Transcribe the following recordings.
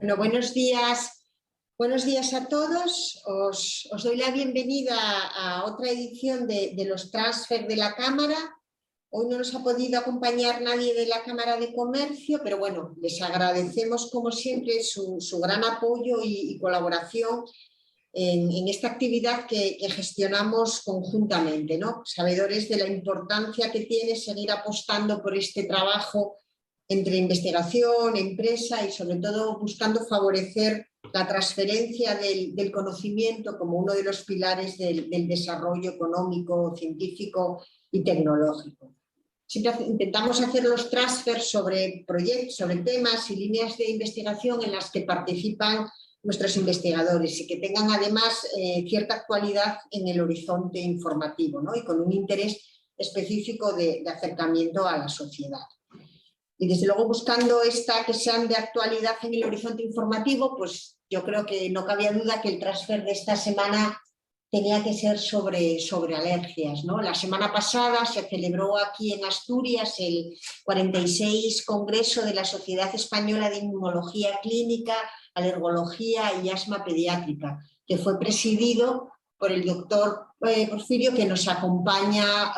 Bueno, buenos días a todos. Os doy la bienvenida a otra edición de los Transfer de la Cámara. Hoy no nos ha podido acompañar nadie de la Cámara de Comercio, pero bueno, les agradecemos como siempre su gran apoyo y colaboración en esta actividad que gestionamos conjuntamente, ¿no? Sabedores de la importancia que tiene seguir apostando por este trabajo entre investigación, empresa y sobre todo buscando favorecer la transferencia del conocimiento como uno de los pilares del desarrollo económico, científico y tecnológico. Siempre intentamos hacer los transfers sobre proyectos, sobre temas y líneas de investigación en las que participan nuestros investigadores y que tengan además cierta actualidad en el horizonte informativo, ¿no? Y con un interés específico de acercamiento a la sociedad. Y desde luego buscando que sean de actualidad en el horizonte informativo, pues yo creo que no cabía duda que el transfer de esta semana tenía que ser sobre alergias, ¿no? La semana pasada se celebró aquí en Asturias el 46 Congreso de la Sociedad Española de Inmunología Clínica, Alergología y Asma Pediátrica, que fue presidido por el doctor Porfirio, que nos acompaña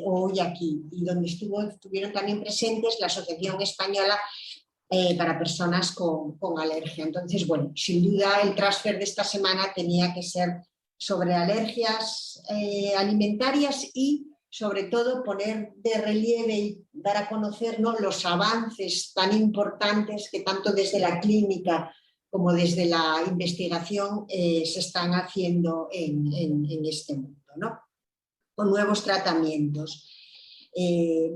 hoy aquí, y donde estuvieron también presentes la Asociación Española para Personas con Alergia. Entonces, bueno, sin duda el transfer de esta semana tenía que ser sobre alergias alimentarias y sobre todo poner de relieve y dar a conocer, ¿no?, los avances tan importantes que tanto desde la clínica como desde la investigación se están haciendo en este mundo, ¿no?, con nuevos tratamientos.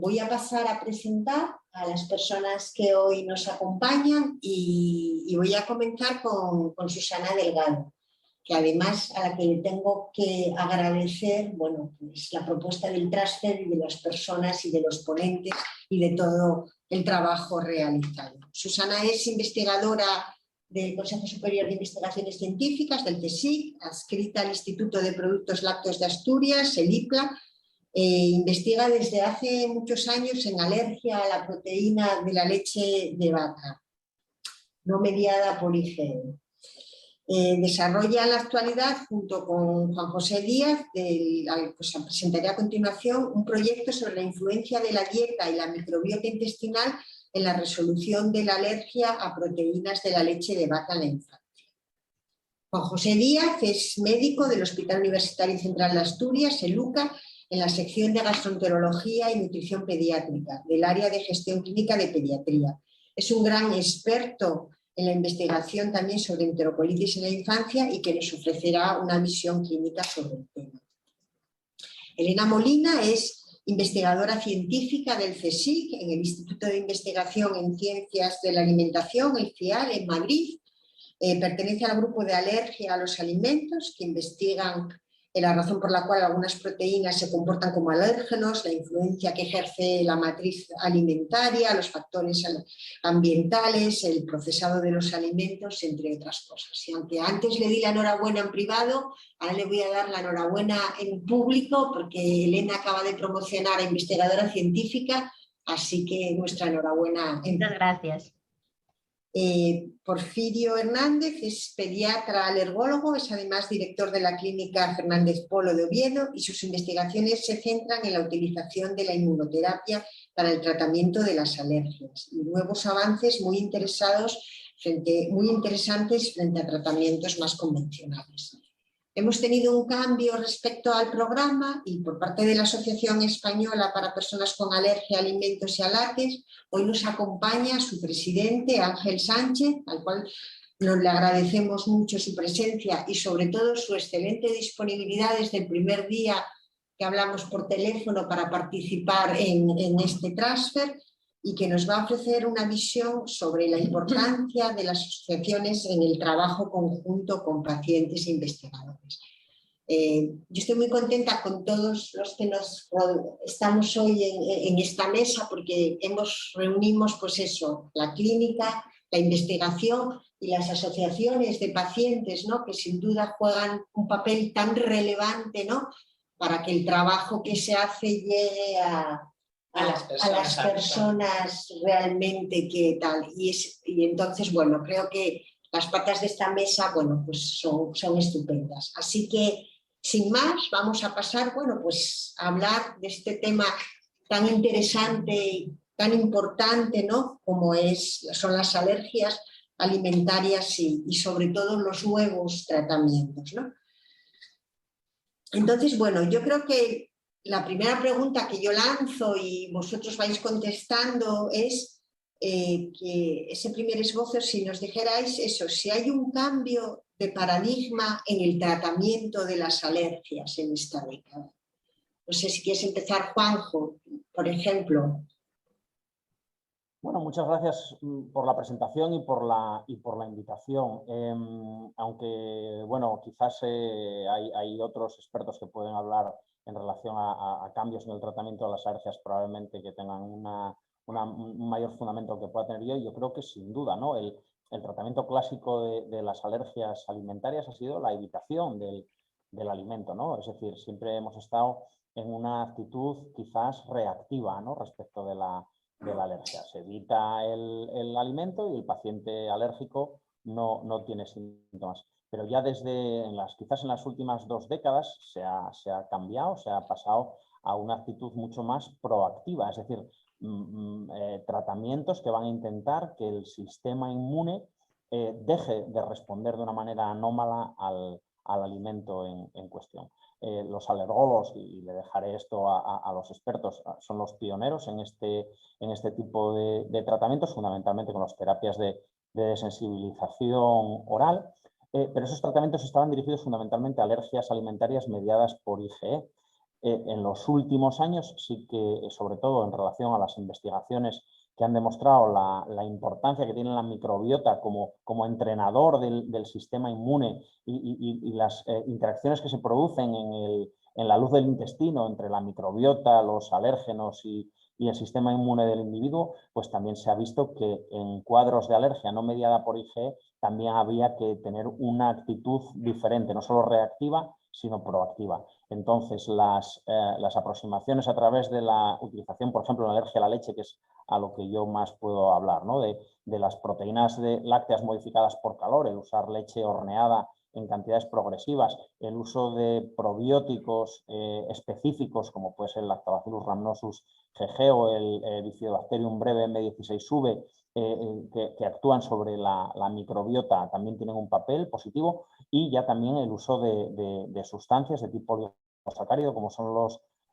Voy a pasar a presentar a las personas que hoy nos acompañan y voy a comenzar con Susana Delgado, que además a la que le tengo que agradecer, bueno, pues la propuesta del transfer y de las personas y de los ponentes y de todo el trabajo realizado. Susana es investigadora del Consejo Superior de Investigaciones Científicas, del CSIC, adscrita al Instituto de Productos Lácteos de Asturias, el IPLA. Investiga desde hace muchos años en alergia a la proteína de la leche de vaca, no mediada por IgE. Desarrolla en la actualidad, junto con Juan José Díaz, pues presentaré a continuación un proyecto sobre la influencia de la dieta y la microbiota intestinal en la resolución de la alergia a proteínas de la leche de vaca en la infancia. Juan José Díaz es médico del Hospital Universitario Central de Asturias, el UCA, en la sección de gastroenterología y nutrición pediátrica, del área de gestión clínica de pediatría. Es un gran experto en la investigación también sobre enterocolitis en la infancia y que nos ofrecerá una visión clínica sobre el tema. Elena Molina es investigadora científica del CSIC en el Instituto de Investigación en Ciencias de la Alimentación, el CIAL, en Madrid. Pertenece al grupo de alergia a los alimentos, que investigan la razón por la cual algunas proteínas se comportan como alérgenos, la influencia que ejerce la matriz alimentaria, los factores ambientales, el procesado de los alimentos, entre otras cosas. Y aunque antes le di la enhorabuena en privado, ahora le voy a dar la enhorabuena en público, porque Elena acaba de promocionar a investigadora científica, así que nuestra enhorabuena. Muchas gracias. Porfirio Hernández es pediatra alergólogo, es además director de la clínica Fernández Polo de Oviedo y sus investigaciones se centran en la utilización de la inmunoterapia para el tratamiento de las alergias y nuevos avances muy interesantes frente a tratamientos más convencionales. Hemos tenido un cambio respecto al programa y por parte de la Asociación Española para Personas con Alergia a Alimentos y a Lácteos, hoy nos acompaña su presidente, Ángel Sánchez, al cual nos le agradecemos mucho su presencia y sobre todo su excelente disponibilidad desde el primer día que hablamos por teléfono para participar en este transfer, y que nos va a ofrecer una visión sobre la importancia de las asociaciones en el trabajo conjunto con pacientes e investigadores. Yo estoy muy contenta con todos los que estamos hoy en esta mesa, porque reunimos pues eso, la clínica, la investigación y las asociaciones de pacientes, ¿no?, que sin duda juegan un papel tan relevante, ¿no?, para que el trabajo que se hace llegue a a las personas realmente que tal. Y entonces, bueno, creo que las patas de esta mesa, bueno, pues son estupendas. Así que, sin más, vamos a pasar, bueno, pues a hablar de este tema tan interesante, tan importante, ¿no? Como son las alergias alimentarias y sobre todo los nuevos tratamientos, ¿no? Entonces, bueno, yo creo que la primera pregunta que yo lanzo y vosotros vais contestando es que ese primer esbozo, si nos dijerais eso, si hay un cambio de paradigma en el tratamiento de las alergias en esta década. No sé si quieres empezar, Juanjo, por ejemplo. Bueno, muchas gracias por la presentación y por la invitación. Aunque, bueno, quizás hay otros expertos que pueden hablar en relación a cambios en el tratamiento de las alergias, probablemente que tengan un mayor fundamento que pueda tener yo creo que sin duda, ¿no? El tratamiento clásico de las alergias alimentarias ha sido la evitación del alimento, ¿no? Es decir, siempre hemos estado en una actitud quizás reactiva, ¿no? Respecto de la alergia. Se evita el alimento y el paciente alérgico no tiene síntomas. Pero ya quizás en las últimas 2 décadas se ha cambiado, se ha pasado a una actitud mucho más proactiva, es decir, tratamientos que van a intentar que el sistema inmune deje de responder de una manera anómala al alimento en cuestión. Los alergólogos, y le dejaré esto a los expertos, son los pioneros en este tipo de tratamientos, fundamentalmente con las terapias de desensibilización oral, pero esos tratamientos estaban dirigidos fundamentalmente a alergias alimentarias mediadas por IgE. En los últimos años sí que, sobre todo en relación a las investigaciones que han demostrado la importancia que tiene la microbiota como entrenador del sistema inmune y las interacciones que se producen en la luz del intestino entre la microbiota, los alérgenos y el sistema inmune del individuo, pues también se ha visto que en cuadros de alergia no mediada por IgE también había que tener una actitud diferente, no solo reactiva, sino proactiva. Entonces, las aproximaciones a través de la utilización, por ejemplo, en la alergia a la leche, que es a lo que yo más puedo hablar, ¿no? de las proteínas lácteas modificadas por calor, el usar leche horneada en cantidades progresivas, el uso de probióticos específicos, como puede ser el Lactobacillus rhamnosus GG o el Bifidobacterium breve M16V, que actúan sobre la microbiota, también tienen un papel positivo, y ya también el uso de sustancias de tipo oligosacárido, como son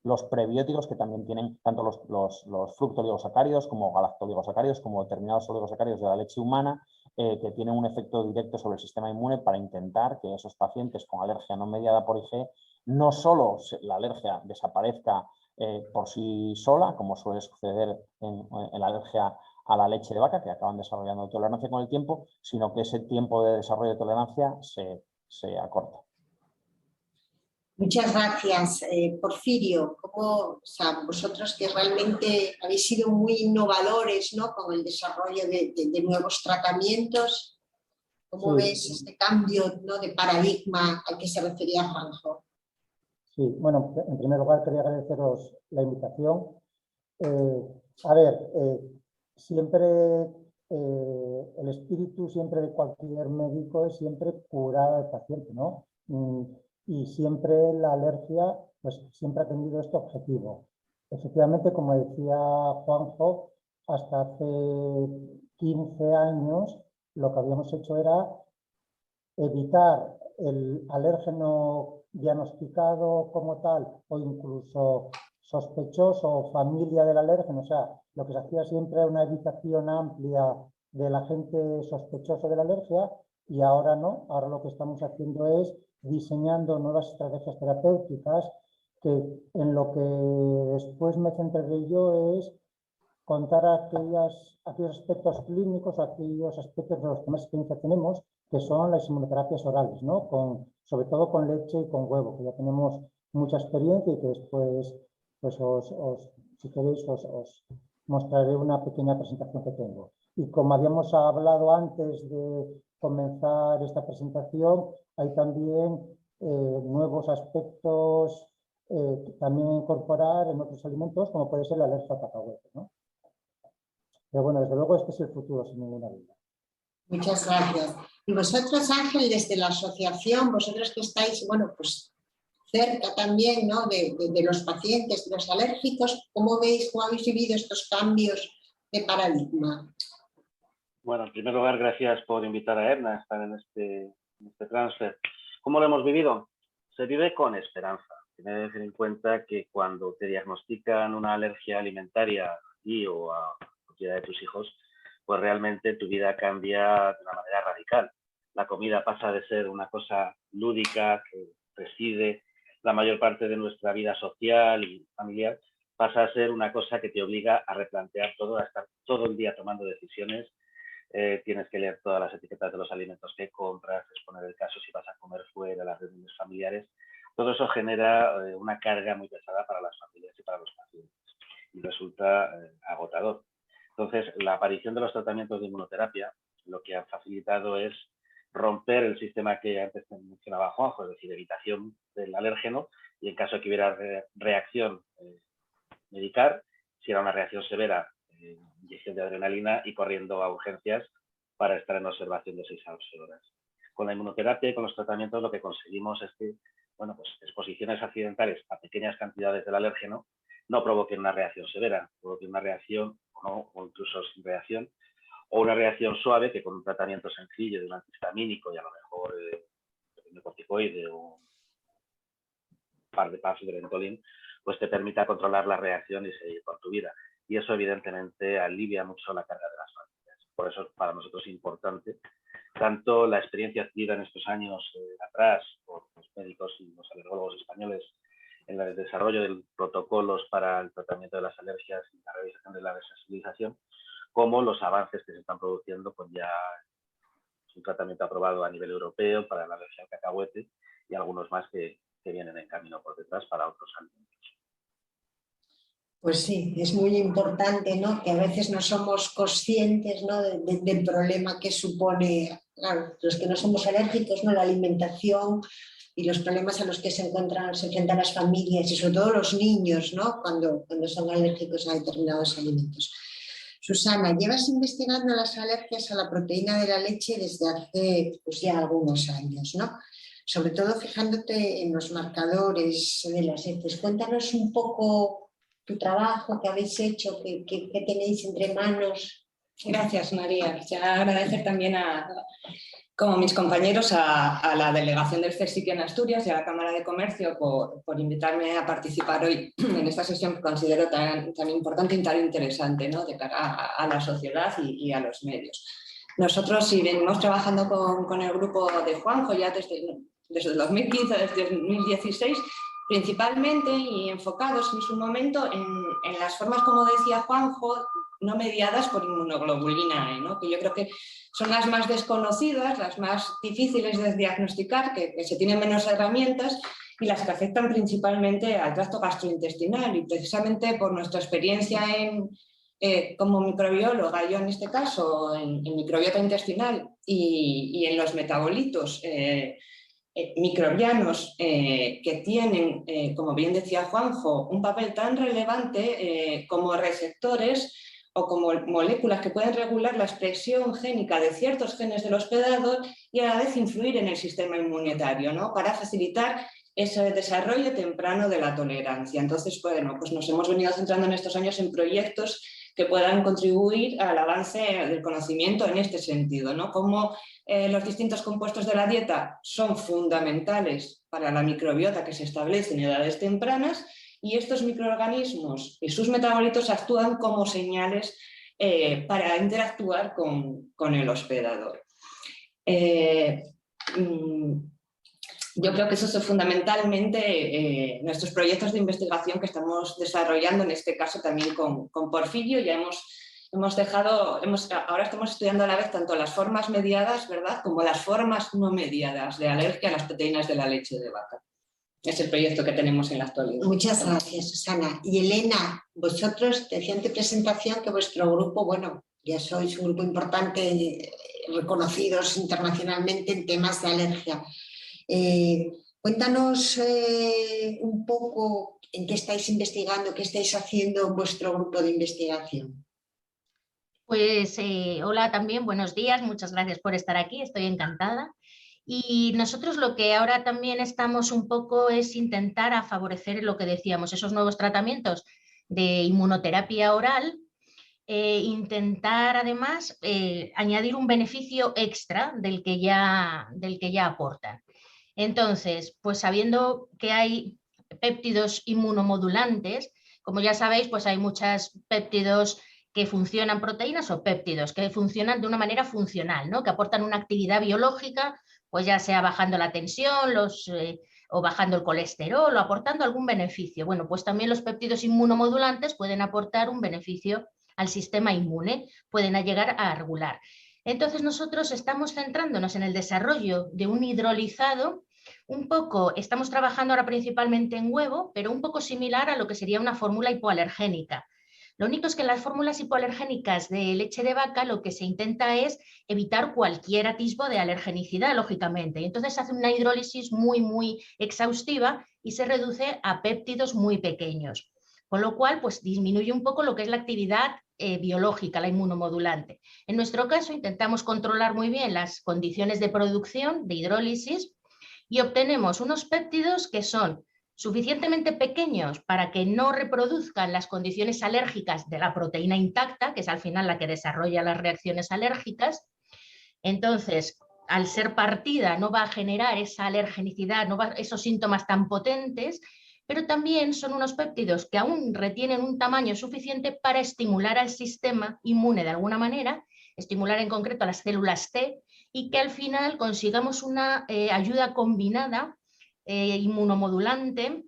los prebióticos, que también tienen tanto los fructooligosacáridos como galactoligosacáridos, como determinados oligosacáridos de la leche humana, que tienen un efecto directo sobre el sistema inmune para intentar que esos pacientes con alergia no mediada por IgE, no solo la alergia desaparezca por sí sola, como suele suceder en la alergia a la leche de vaca, que acaban desarrollando tolerancia con el tiempo, sino que ese tiempo de desarrollo de tolerancia se acorta. Muchas gracias, Porfirio. O sea, vosotros que realmente habéis sido muy innovadores, ¿no? Con el desarrollo de nuevos tratamientos, ¿cómo ves este cambio, ¿no? de paradigma al que se refería Juanjo? Sí, bueno, en primer lugar quería agradeceros la invitación. A ver, siempre el espíritu siempre de cualquier médico es siempre curar al paciente, ¿no? Y siempre la alergia, pues siempre ha tenido este objetivo. Efectivamente, como decía Juanjo, hasta hace 15 años lo que habíamos hecho era evitar el alérgeno diagnosticado como tal o incluso sospechoso o familia del alérgeno. O sea, lo que se hacía siempre era una evitación amplia del agente sospechoso de la alergia, y ahora no. Ahora lo que estamos haciendo es diseñando nuevas estrategias terapéuticas, que en lo que después me centraré yo es contar aquellos aspectos clínicos, aquellos aspectos de los que más experiencia tenemos, que son las inmunoterapias orales, ¿no? Sobre todo con leche y con huevo, que ya tenemos mucha experiencia y que después, pues si queréis, os mostraré una pequeña presentación que tengo. Y como habíamos hablado antes de comenzar esta presentación, hay también nuevos aspectos también incorporar en otros alimentos, como puede ser la alergia al cacahuete, ¿no? Pero bueno, desde luego este es el futuro, sin ninguna duda. Muchas gracias. Y vosotros, Ángel, desde la asociación, vosotros que estáis, bueno, pues cerca también, ¿no?, de los pacientes, de los alérgicos, ¿cómo veis, cómo habéis vivido estos cambios de paradigma? Bueno, en primer lugar, gracias por invitar a Edna a estar en este transfer. ¿Cómo lo hemos vivido? Se vive con esperanza. Tienes que tener en cuenta que cuando te diagnostican una alergia alimentaria a ti o a cualquiera de tus hijos, pues realmente tu vida cambia de una manera radical. La comida pasa de ser una cosa lúdica que preside la mayor parte de nuestra vida social y familiar, pasa a ser una cosa que te obliga a replantear todo, a estar todo el día tomando decisiones. Tienes que leer todas las etiquetas de los alimentos que compras, exponer el caso si vas a comer fuera, las reuniones familiares. Todo eso genera una carga muy pesada para las familias y para los pacientes y resulta agotador. Entonces, la aparición de los tratamientos de inmunoterapia lo que ha facilitado es romper el sistema que antes mencionaba Juanjo, es decir, evitación del alérgeno, y en caso de que hubiera reacción, medicar. Si era una reacción severa, inyección de adrenalina y corriendo a urgencias para estar en observación de 6 a 8 horas. Con la inmunoterapia y con los tratamientos lo que conseguimos es que, bueno, pues exposiciones accidentales a pequeñas cantidades del alérgeno no provoquen una reacción severa, provoquen una reacción o incluso sin reacción, o una reacción suave que con un tratamiento sencillo de un antihistamínico y a lo mejor un corticoide o un par de puffs de Ventolin, pues te permita controlar la reacción y seguir con tu vida. Y eso evidentemente alivia mucho la carga de las familias. Por eso para nosotros es importante tanto la experiencia adquirida en estos años atrás por los médicos y los alergólogos españoles en el desarrollo de protocolos para el tratamiento de las alergias y la realización de la desensibilización, como los avances que se están produciendo, pues ya es un tratamiento aprobado a nivel europeo para la alergia al cacahuete y algunos más que vienen en camino por detrás para otros alimentos. Pues sí, es muy importante, ¿no?, que a veces no somos conscientes, ¿no?, del problema que supone, claro, los que no somos alérgicos, ¿no?, la alimentación y los problemas a los que se enfrentan las familias y sobre todo los niños, ¿no?, cuando son alérgicos a determinados alimentos. Susana, llevas investigando las alergias a la proteína de la leche desde hace pues ya algunos años, ¿no?, sobre todo fijándote en los marcadores de las heces. Cuéntanos un poco tu trabajo que habéis hecho, que tenéis entre manos. Gracias, María. Ya agradecer también como mis compañeros a la delegación del CSIC en Asturias y a la Cámara de Comercio por invitarme a participar hoy en esta sesión que considero tan importante y tan interesante, ¿no?, de cara a la sociedad y a los medios. Nosotros sí venimos trabajando con el grupo de Juanjo ya desde el 2015, desde 2016, principalmente y enfocados en su momento en las formas, como decía Juanjo, no mediadas por inmunoglobulina E, ¿no?, que yo creo que son las más desconocidas, las más difíciles de diagnosticar, que se tienen menos herramientas y las que afectan principalmente al tracto gastrointestinal. Y precisamente por nuestra experiencia como microbióloga, yo en este caso en microbiota intestinal y en los metabolitos microbianos que tienen, como bien decía Juanjo, un papel tan relevante como receptores o como moléculas que pueden regular la expresión génica de ciertos genes del hospedador y a la vez influir en el sistema inmunitario, ¿no?, para facilitar ese desarrollo temprano de la tolerancia. Entonces, bueno, pues nos hemos venido centrando en estos años en proyectos que puedan contribuir al avance del conocimiento en este sentido, ¿no?, cómo los distintos compuestos de la dieta son fundamentales para la microbiota que se establece en edades tempranas y estos microorganismos y sus metabolitos actúan como señales para interactuar con el hospedador. Yo creo que eso es fundamentalmente nuestros proyectos de investigación que estamos desarrollando, en este caso también con Porfirio. Ya ahora estamos estudiando a la vez tanto las formas mediadas, ¿verdad?, como las formas no mediadas de alergia a las proteínas de la leche de vaca. Es el proyecto que tenemos en la actualidad. Muchas gracias, Susana. Y Elena, vosotros decía en tu presentación que vuestro grupo, bueno, ya sois un grupo importante, reconocidos internacionalmente en temas de alergia. Cuéntanos un poco en qué estáis investigando, qué estáis haciendo en vuestro grupo de investigación. Pues hola también, buenos días, muchas gracias por estar aquí, estoy encantada. Y nosotros lo que ahora también estamos un poco es intentar a favorecer lo que decíamos, esos nuevos tratamientos de inmunoterapia oral, intentar además añadir un beneficio extra del que ya aportan. Entonces, pues sabiendo que hay péptidos inmunomodulantes, como ya sabéis, pues hay muchos péptidos que funcionan, proteínas o péptidos que funcionan de una manera funcional, ¿no? Que aportan una actividad biológica, pues ya sea bajando la tensión, o bajando el colesterol o aportando algún beneficio. Bueno, pues también los péptidos inmunomodulantes pueden aportar un beneficio al sistema inmune, pueden llegar a regular. Entonces nosotros estamos centrándonos en el desarrollo de un hidrolizado, un poco, estamos trabajando ahora principalmente en huevo, pero un poco similar a lo que sería una fórmula hipoalergénica. Lo único es que en las fórmulas hipoalergénicas de leche de vaca lo que se intenta es evitar cualquier atisbo de alergenicidad, lógicamente. Y entonces se hace una hidrólisis muy exhaustiva y se reduce a péptidos muy pequeños. Con lo cual, pues disminuye un poco lo que es la actividad biológica, la inmunomodulante. En nuestro caso, intentamos controlar muy bien las condiciones de producción, de hidrólisis, y obtenemos unos péptidos que son suficientemente pequeños para que no reproduzcan las condiciones alérgicas de la proteína intacta, que es al final la que desarrolla las reacciones alérgicas. Entonces, al ser partida, no va a generar esa alergenicidad, esos síntomas tan potentes, pero también son unos péptidos que aún retienen un tamaño suficiente para estimular al sistema inmune de alguna manera, estimular en concreto a las células T, y que al final consigamos una ayuda combinada inmunomodulante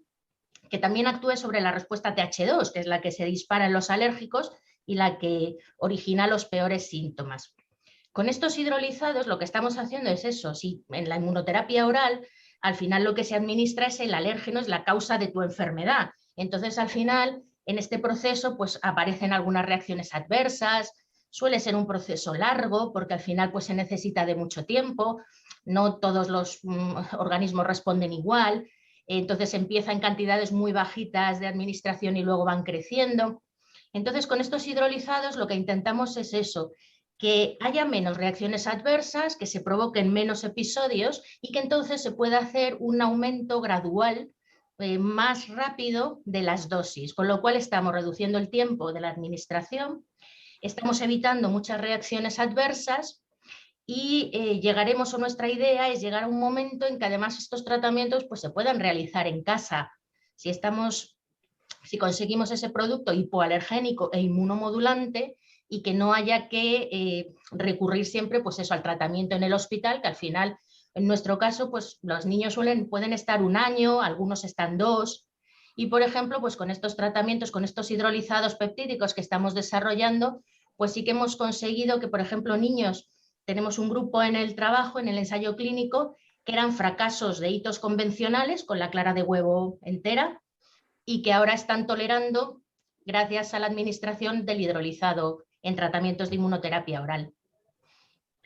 que también actúe sobre la respuesta TH2, que es la que se dispara en los alérgicos y la que origina los peores síntomas. Con estos hidrolizados lo que estamos haciendo es eso, si en la inmunoterapia oral al final lo que se administra es el alérgeno, es la causa de tu enfermedad. Entonces al final en este proceso pues aparecen algunas reacciones adversas, suele ser un proceso largo porque al final pues se necesita de mucho tiempo, no todos los organismos responden igual, entonces empieza en cantidades muy bajitas de administración y luego van creciendo. Entonces con estos hidrolizados lo que intentamos es eso, que haya menos reacciones adversas, que se provoquen menos episodios y que entonces se pueda hacer un aumento gradual más rápido de las dosis, con lo cual estamos reduciendo el tiempo de la administración, estamos evitando muchas reacciones adversas y llegaremos, o nuestra idea es llegar a un momento en que además estos tratamientos pues, se puedan realizar en casa. Si conseguimos ese producto hipoalergénico e inmunomodulante y que no haya que recurrir siempre pues eso, al tratamiento en el hospital, que al final, en nuestro caso, pues los niños pueden estar 1 año, algunos están 2, y por ejemplo, pues con estos tratamientos, con estos hidrolizados peptídicos que estamos desarrollando, pues sí que hemos conseguido que, por ejemplo, niños, tenemos un grupo en el trabajo, en el ensayo clínico, que eran fracasos de hitos convencionales con la clara de huevo entera y que ahora están tolerando gracias a la administración del hidrolizado en tratamientos de inmunoterapia oral.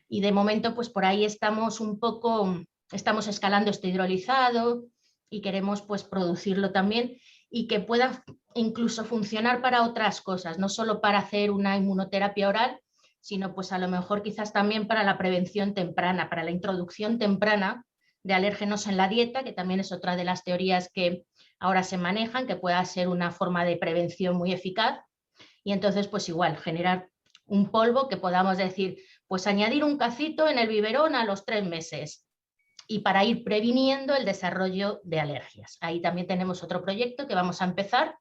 Y de momento, pues por ahí estamos estamos escalando este hidrolizado y queremos pues producirlo también y que pueda incluso funcionar para otras cosas, no solo para hacer una inmunoterapia oral, sino pues a lo mejor quizás también para la prevención temprana, para la introducción temprana de alérgenos en la dieta, que también es otra de las teorías que ahora se manejan, que pueda ser una forma de prevención muy eficaz. Y entonces pues igual generar un polvo que podamos decir, pues añadir un cacito en el biberón a los 3 meses y para ir previniendo el desarrollo de alergias. Ahí también tenemos otro proyecto que vamos a empezar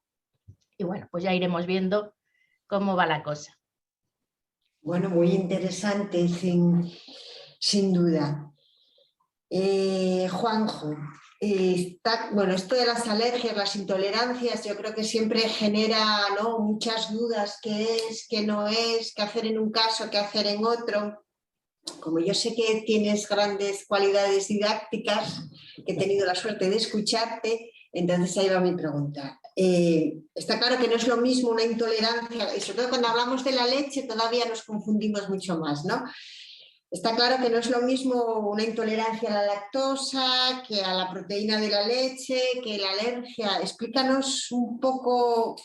y bueno, pues ya iremos viendo cómo va la cosa. Bueno, muy interesante, sin duda. Juanjo, esto de las alergias, las intolerancias, yo creo que siempre genera, ¿no?, muchas dudas, qué es, qué no es, qué hacer en un caso, qué hacer en otro. Como yo sé que tienes grandes cualidades didácticas, que he tenido la suerte de escucharte, entonces ahí va mi pregunta. Está claro que no es lo mismo una intolerancia, y sobre todo cuando hablamos de la leche todavía nos confundimos mucho más, ¿no? Está claro que no es lo mismo una intolerancia a la lactosa que a la proteína de la leche, que la alergia. Explícanos un poco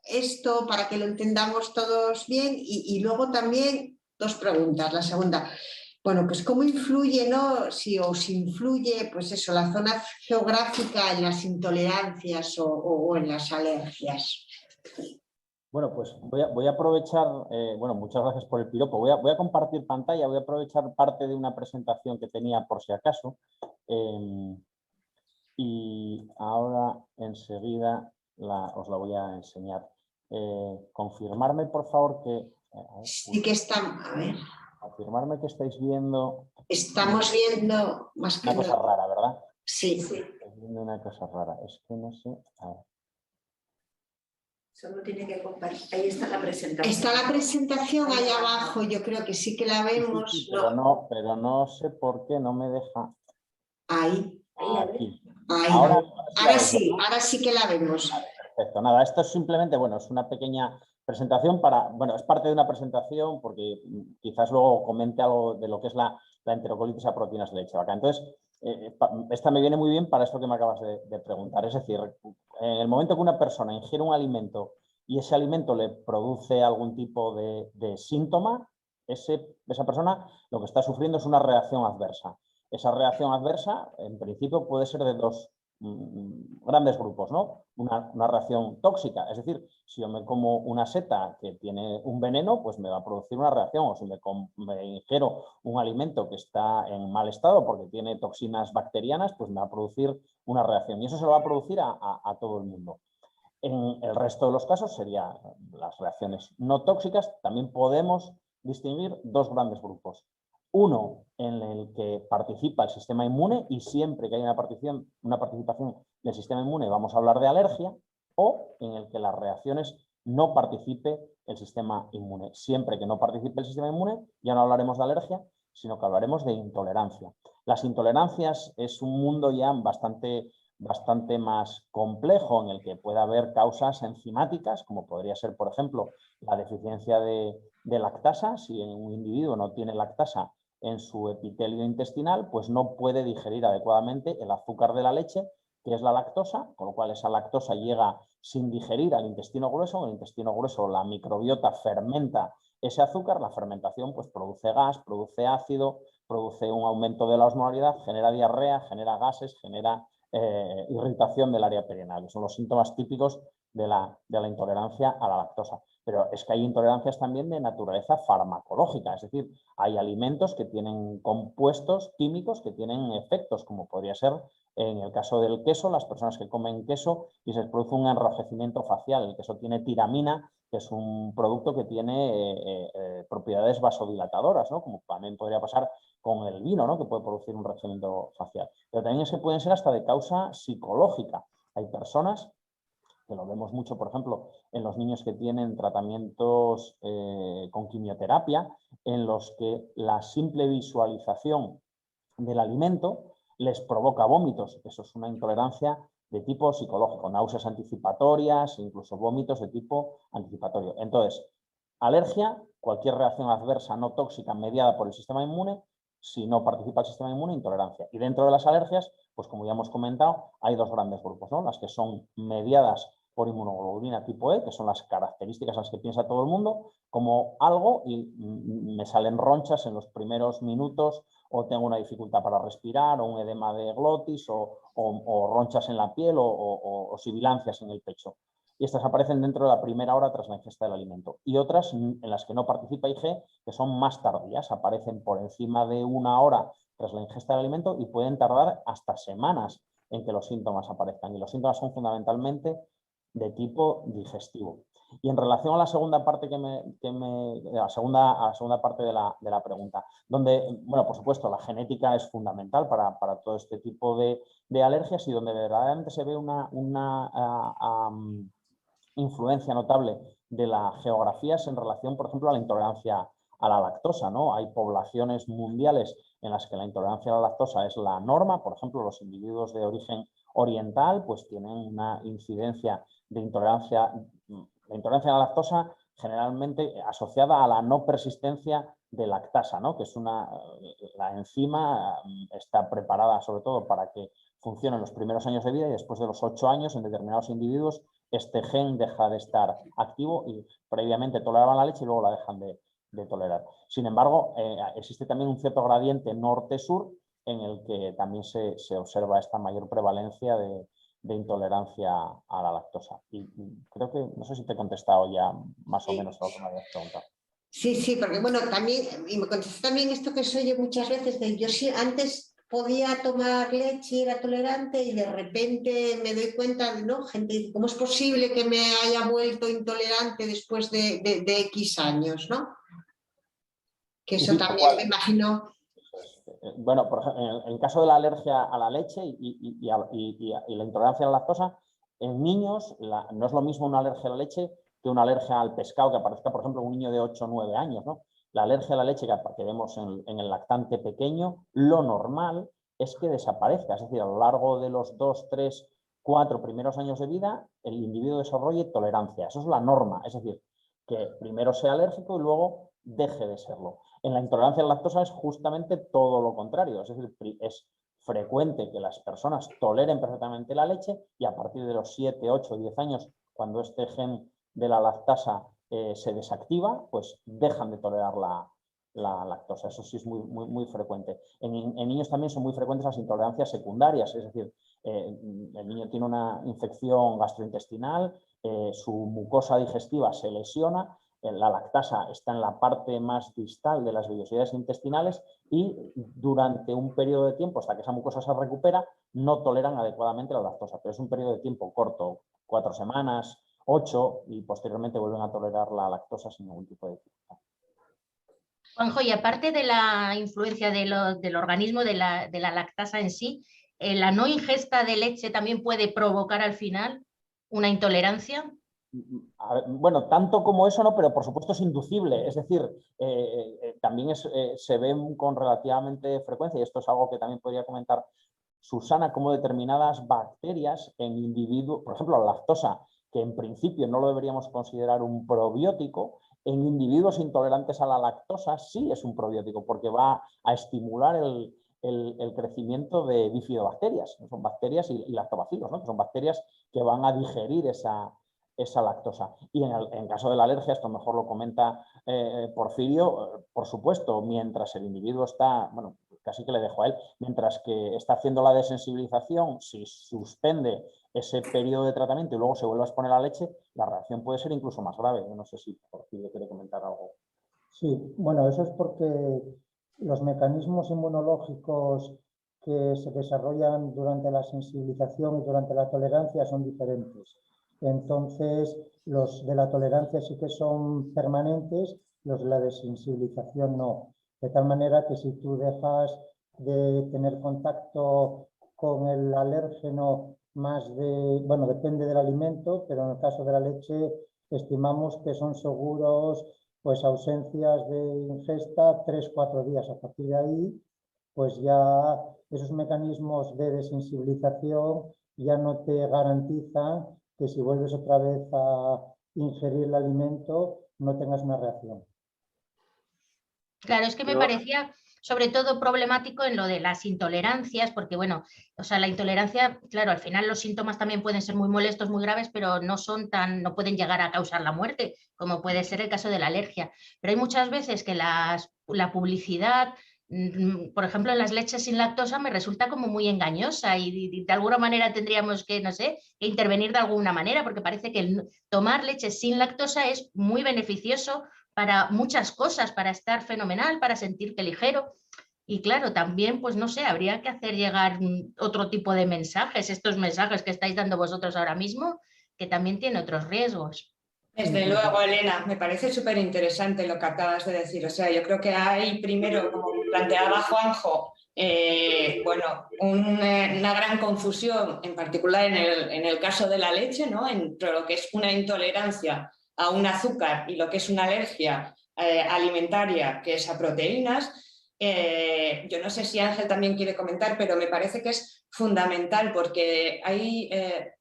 esto para que lo entendamos todos bien y luego también dos preguntas. La segunda, bueno, pues cómo influye, ¿no? Si os influye, pues eso, la zona geográfica en las intolerancias o en las alergias. Bueno, pues voy a aprovechar, bueno, muchas gracias por el piropo. Voy a compartir pantalla, voy a aprovechar parte de una presentación que tenía por si acaso. Y ahora enseguida os la voy a enseñar. Confirmarme, por favor, que... Sí que estamos, a ver. Confirmarme que estáis viendo... Estamos viendo más que una cosa rara, ¿verdad? Sí. Estáis viendo una cosa rara. Es que no sé... A ver. Solo tiene que compartir. Ahí está la presentación. Está la presentación ahí abajo, yo creo que sí que la vemos. Sí, pero no sé por qué no me deja. Ahí. Aquí. Ahí. Ahora sí que la vemos. Vale, perfecto. Nada, esto es simplemente, bueno, es una pequeña presentación para, bueno, es parte de una presentación porque quizás luego comente algo de lo que es la enterocolitis a proteínas de leche de vaca. Entonces, esta me viene muy bien para esto que me acabas de preguntar. Es decir, en el momento que una persona ingiere un alimento y ese alimento le produce algún tipo de síntoma, esa persona lo que está sufriendo es una reacción adversa. Esa reacción adversa, en principio, puede ser de dos grandes grupos, ¿no? Una reacción tóxica, es decir, si yo me como una seta que tiene un veneno, pues me va a producir una reacción, o si me ingiero un alimento que está en mal estado porque tiene toxinas bacterianas, pues me va a producir una reacción y eso se lo va a producir a todo el mundo. En el resto de los casos serían las reacciones no tóxicas. También podemos distinguir dos grandes grupos. Uno en el que participa el sistema inmune y siempre que hay una participación del sistema inmune vamos a hablar de alergia, o en el que las reacciones no participe el sistema inmune. Siempre que no participe el sistema inmune ya no hablaremos de alergia, sino que hablaremos de intolerancia. Las intolerancias es un mundo ya bastante más complejo en el que puede haber causas enzimáticas, como podría ser, por ejemplo, la deficiencia de lactasa. Si un individuo no tiene lactasa en su epitelio intestinal, pues no puede digerir adecuadamente el azúcar de la leche, que es la lactosa, con lo cual esa lactosa llega sin digerir al intestino grueso. En el intestino grueso la microbiota fermenta ese azúcar, la fermentación pues produce gas, produce ácido, produce un aumento de la osmolaridad, genera diarrea, genera gases, genera irritación del área perianal. Son los síntomas típicos de la intolerancia a la lactosa. Pero es que hay intolerancias también de naturaleza farmacológica, es decir, hay alimentos que tienen compuestos químicos que tienen efectos, como podría ser en el caso del queso, las personas que comen queso y se les produce un enrojecimiento facial. El queso tiene tiramina, que es un producto que tiene propiedades vasodilatadoras, ¿no? Como también podría pasar con el vino, ¿no? Que puede producir un enrojecimiento facial. Pero también es que pueden ser hasta de causa psicológica. Hay personas, que lo vemos mucho, por ejemplo, en los niños que tienen tratamientos con quimioterapia, en los que la simple visualización del alimento les provoca vómitos. Eso es una intolerancia de tipo psicológico, náuseas anticipatorias, incluso vómitos de tipo anticipatorio. Entonces, alergia, cualquier reacción adversa no tóxica mediada por el sistema inmune. Si no participa el sistema inmune, intolerancia. Y dentro de las alergias, pues como ya hemos comentado, hay dos grandes grupos, ¿no? Las que son mediadas por inmunoglobulina tipo E, que son las características a las que piensa todo el mundo, como algo y me salen ronchas en los primeros minutos, o tengo una dificultad para respirar, o un edema de glotis, o ronchas en la piel, o sibilancias en el pecho. Y estas aparecen dentro de la primera hora tras la ingesta del alimento. Y otras en las que no participa IG, que son más tardías, aparecen por encima de una hora tras la ingesta del alimento y pueden tardar hasta semanas en que los síntomas aparezcan. Y los síntomas son fundamentalmente de tipo digestivo. Y en relación a la segunda parte la segunda parte de la pregunta, donde, bueno, por supuesto, la genética es fundamental para todo este tipo de alergias, y donde verdaderamente se ve una influencia notable de la geografía es en relación, por ejemplo, a la intolerancia a la lactosa, ¿no? Hay poblaciones mundiales en las que la intolerancia a la lactosa es la norma. Por ejemplo, los individuos de origen oriental pues tienen una incidencia de intolerancia a la lactosa generalmente asociada a la no persistencia de lactasa, ¿no? Que es la enzima está preparada sobre todo para que funcione en los primeros años de vida y después de los 8 años en determinados individuos este gen deja de estar activo y previamente toleraban la leche y luego la dejan de tolerar. Sin embargo, existe también un cierto gradiente norte-sur en el que también se observa esta mayor prevalencia de intolerancia a la lactosa. Y creo que, no sé si te he contestado ya más o menos a lo que me habías preguntado. Sí, sí, porque bueno, también, y me contesta también esto que soy yo muchas veces, de yo sí, antes podía tomar leche, era tolerante y de repente me doy cuenta de, ¿no? Gente dice, ¿cómo es posible que me haya vuelto intolerante después de X años, ¿no? Que eso Sí, también me imagino. Bueno, por ejemplo, en el caso de la alergia a la leche y la intolerancia a la lactosa, en niños no es lo mismo una alergia a la leche que una alergia al pescado que aparezca, por ejemplo, en un niño de 8 o 9 años, ¿no? La alergia a la leche que vemos en el lactante pequeño, lo normal es que desaparezca, es decir, a lo largo de los 2, 3, 4 primeros años de vida, el individuo desarrolle tolerancia. Eso es la norma, es decir, que primero sea alérgico y luego deje de serlo. En la intolerancia a la lactosa es justamente todo lo contrario, es decir, es frecuente que las personas toleren perfectamente la leche y a partir de los 7, 8, 10 años, cuando este gen de la lactasa se desactiva, pues dejan de tolerar la lactosa. Eso sí es muy frecuente. En niños también son muy frecuentes las intolerancias secundarias, es decir, el niño tiene una infección gastrointestinal, su mucosa digestiva se lesiona, la lactasa está en la parte más distal de las vellosidades intestinales y durante un periodo de tiempo, hasta que esa mucosa se recupera, no toleran adecuadamente la lactosa, pero es un periodo de tiempo corto, 4 semanas, 8, y posteriormente vuelven a tolerar la lactosa sin ningún tipo de dificultad. Juanjo, y aparte de la influencia del organismo de la lactasa en sí, ¿la no ingesta de leche también puede provocar al final una intolerancia? Bueno, tanto como eso no, pero por supuesto es inducible, es decir, también se ve con relativamente frecuencia, y esto es algo que también podría comentar Susana, como determinadas bacterias en individuos, por ejemplo la lactosa, que en principio no lo deberíamos considerar un probiótico, en individuos intolerantes a la lactosa sí es un probiótico, porque va a estimular el crecimiento de bifidobacterias, ¿no? Son bacterias y lactobacilos, ¿no? Que son bacterias que van a digerir esa lactosa. Y en caso de la alergia, esto mejor lo comenta Porfirio, por supuesto, mientras el individuo está, bueno, casi que le dejo a él, mientras que está haciendo la desensibilización, si suspende ese periodo de tratamiento y luego se vuelve a exponer a la leche, la reacción puede ser incluso más grave. Yo no sé si Porfirio quiere comentar algo. Sí, bueno, eso es porque los mecanismos inmunológicos que se desarrollan durante la sensibilización y durante la tolerancia son diferentes. Entonces, los de la tolerancia sí que son permanentes, los de la desensibilización no. De tal manera que si tú dejas de tener contacto con el alérgeno bueno, depende del alimento, pero en el caso de la leche estimamos que son seguros pues ausencias de ingesta 3-4 días. A partir de ahí, pues ya esos mecanismos de desensibilización ya no te garantizan que si vuelves otra vez a ingerir el alimento no tengas una reacción. Claro, es que me parecía sobre todo problemático en lo de las intolerancias, porque bueno, o sea, la intolerancia, claro, al final los síntomas también pueden ser muy molestos, muy graves, pero no pueden llegar a causar la muerte, como puede ser el caso de la alergia. Pero hay muchas veces que la publicidad, por ejemplo, en las leches sin lactosa me resulta como muy engañosa y de alguna manera tendríamos que, no sé, que intervenir de alguna manera, porque parece que tomar leche sin lactosa es muy beneficioso para muchas cosas, para estar fenomenal, para sentirte ligero. Y claro, también, pues no sé, habría que hacer llegar otro tipo de mensajes, estos mensajes que estáis dando vosotros ahora mismo, que también tiene otros riesgos. Desde luego, Elena, me parece súper interesante lo que acabas de decir. O sea, yo creo que hay primero, como planteaba Juanjo, bueno, una gran confusión, en particular en el caso de la leche, ¿no? Entre lo que es una intolerancia a un azúcar y lo que es una alergia alimentaria, que es a proteínas. yo no sé si Ángel también quiere comentar, pero me parece que es fundamental porque ahí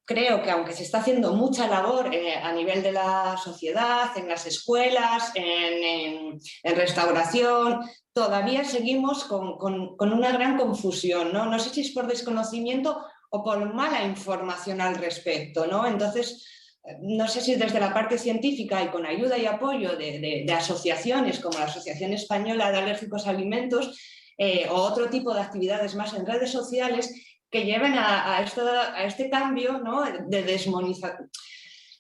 creo que aunque se está haciendo mucha labor a nivel de la sociedad, en las escuelas, en restauración, todavía seguimos con una gran confusión, ¿no? No sé si es por desconocimiento o por mala información al respecto, ¿no? Entonces, no sé si desde la parte científica y con ayuda y apoyo de asociaciones como la Asociación Española de Alérgicos a Alimentos o otro tipo de actividades más en redes sociales que lleven a este cambio, ¿no? De desmonizar,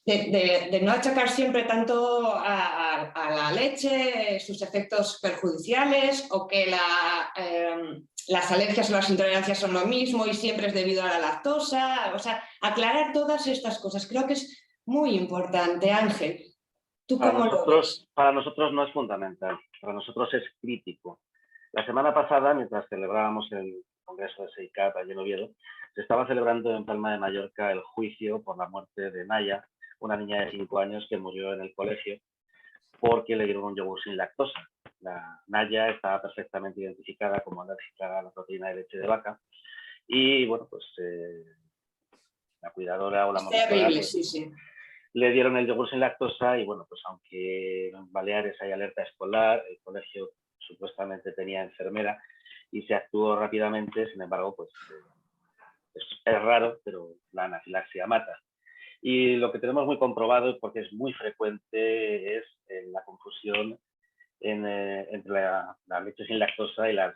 de no achacar siempre tanto a la leche, sus efectos perjudiciales o que las alergias o las intolerancias son lo mismo y siempre es debido a la lactosa. O sea, aclarar todas estas cosas. Creo que es muy importante, Ángel. ¿Tú cómo lo ves? Para nosotros no es fundamental, para nosotros es crítico. La semana pasada, mientras celebrábamos el congreso de SEICAP allí en Oviedo, se estaba celebrando en Palma de Mallorca el juicio por la muerte de Naya, una niña de 5 años que murió en el colegio porque le dieron un yogur sin lactosa. La Naya estaba perfectamente identificada como alérgica a la proteína de leche de vaca y, bueno, pues la cuidadora o la monitora pues, le dieron el yogur sin lactosa y, bueno, pues aunque en Baleares hay alerta escolar, el colegio supuestamente tenía enfermera y se actuó rápidamente, sin embargo, pues es raro, pero la anafilaxia mata. Y lo que tenemos muy comprobado, porque es muy frecuente, es la confusión entre la leche sin lactosa y la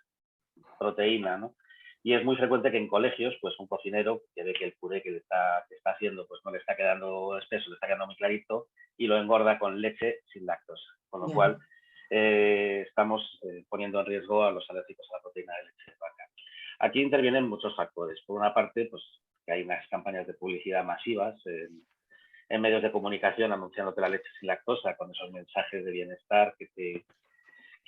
proteína, ¿no? Y es muy frecuente que en colegios, pues un cocinero que ve que el puré que está haciendo pues no le está quedando espeso, le está quedando muy clarito y lo engorda con leche sin lactosa. Con lo cual estamos poniendo en riesgo a los alérgicos a la proteína de leche de vaca. Aquí intervienen muchos factores. Por una parte, pues que hay unas campañas de publicidad masivas en medios de comunicación anunciándote la leche sin lactosa con esos mensajes de bienestar que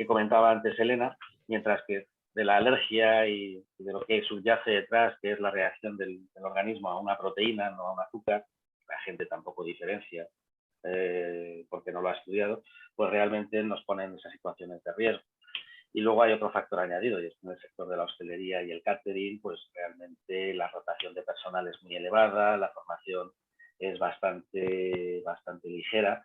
comentaba antes Elena, mientras que de la alergia y de lo que subyace detrás, que es la reacción del organismo a una proteína, no a un azúcar, la gente tampoco diferencia porque no lo ha estudiado, pues realmente nos ponen en esas situaciones de riesgo. Y luego hay otro factor añadido, y es que en el sector de la hostelería y el catering, pues realmente la rotación de personal es muy elevada, la formación es bastante ligera,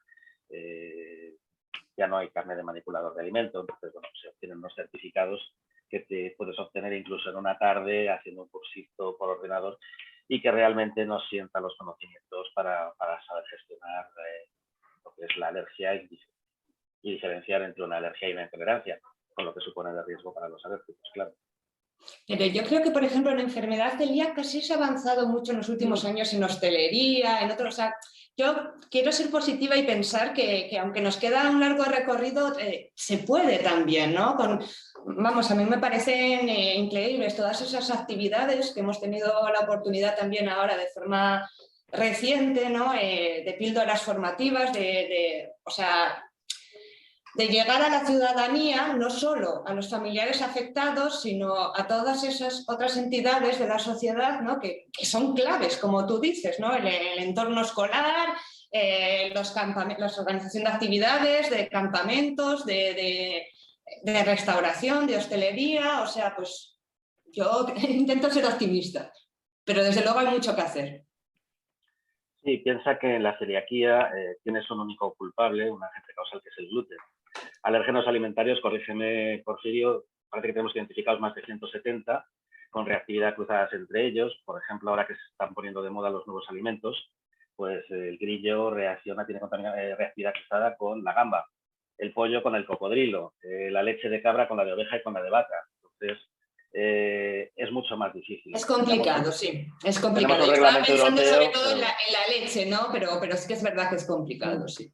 ya no hay carnet de manipulador de alimentos, entonces bueno, se obtienen unos certificados que te puedes obtener incluso en una tarde haciendo un cursito por ordenador y que realmente nos sientan los conocimientos para saber gestionar lo que es la alergia y diferenciar entre una alergia y una intolerancia, con lo que supone de riesgo para los alérgicos, claro. Pero yo creo que, por ejemplo, en la enfermedad celíaca sí se ha avanzado mucho en los últimos años en hostelería, en otros. O sea, yo quiero ser positiva y pensar que aunque nos queda un largo recorrido, se puede también, ¿no? Vamos, a mí me parecen increíbles todas esas actividades que hemos tenido la oportunidad también ahora de forma reciente, ¿no? De píldoras formativas, o sea, de llegar a la ciudadanía, no solo a los familiares afectados, sino a todas esas otras entidades de la sociedad, ¿no? que son claves, como tú dices, ¿no? el entorno escolar, la organización de actividades, de campamentos, de restauración, de hostelería. O sea, pues yo intento ser optimista, pero desde luego hay mucho que hacer. Sí, piensa que en la celiaquía tienes un único culpable, un agente causal que es el gluten. Alérgenos alimentarios, corrígeme, Porfirio, parece que tenemos identificados más de 170 con reactividad cruzadas entre ellos. Por ejemplo, ahora que se están poniendo de moda los nuevos alimentos, pues el grillo tiene reactividad cruzada con la gamba, el pollo con el cocodrilo, la leche de cabra con la de oveja y con la de vaca. Entonces, es mucho más difícil. Es complicado, sí, es complicado. Yo estaba pensando sobre todo en la leche, ¿no? Pero sí que es verdad que es complicado, sí.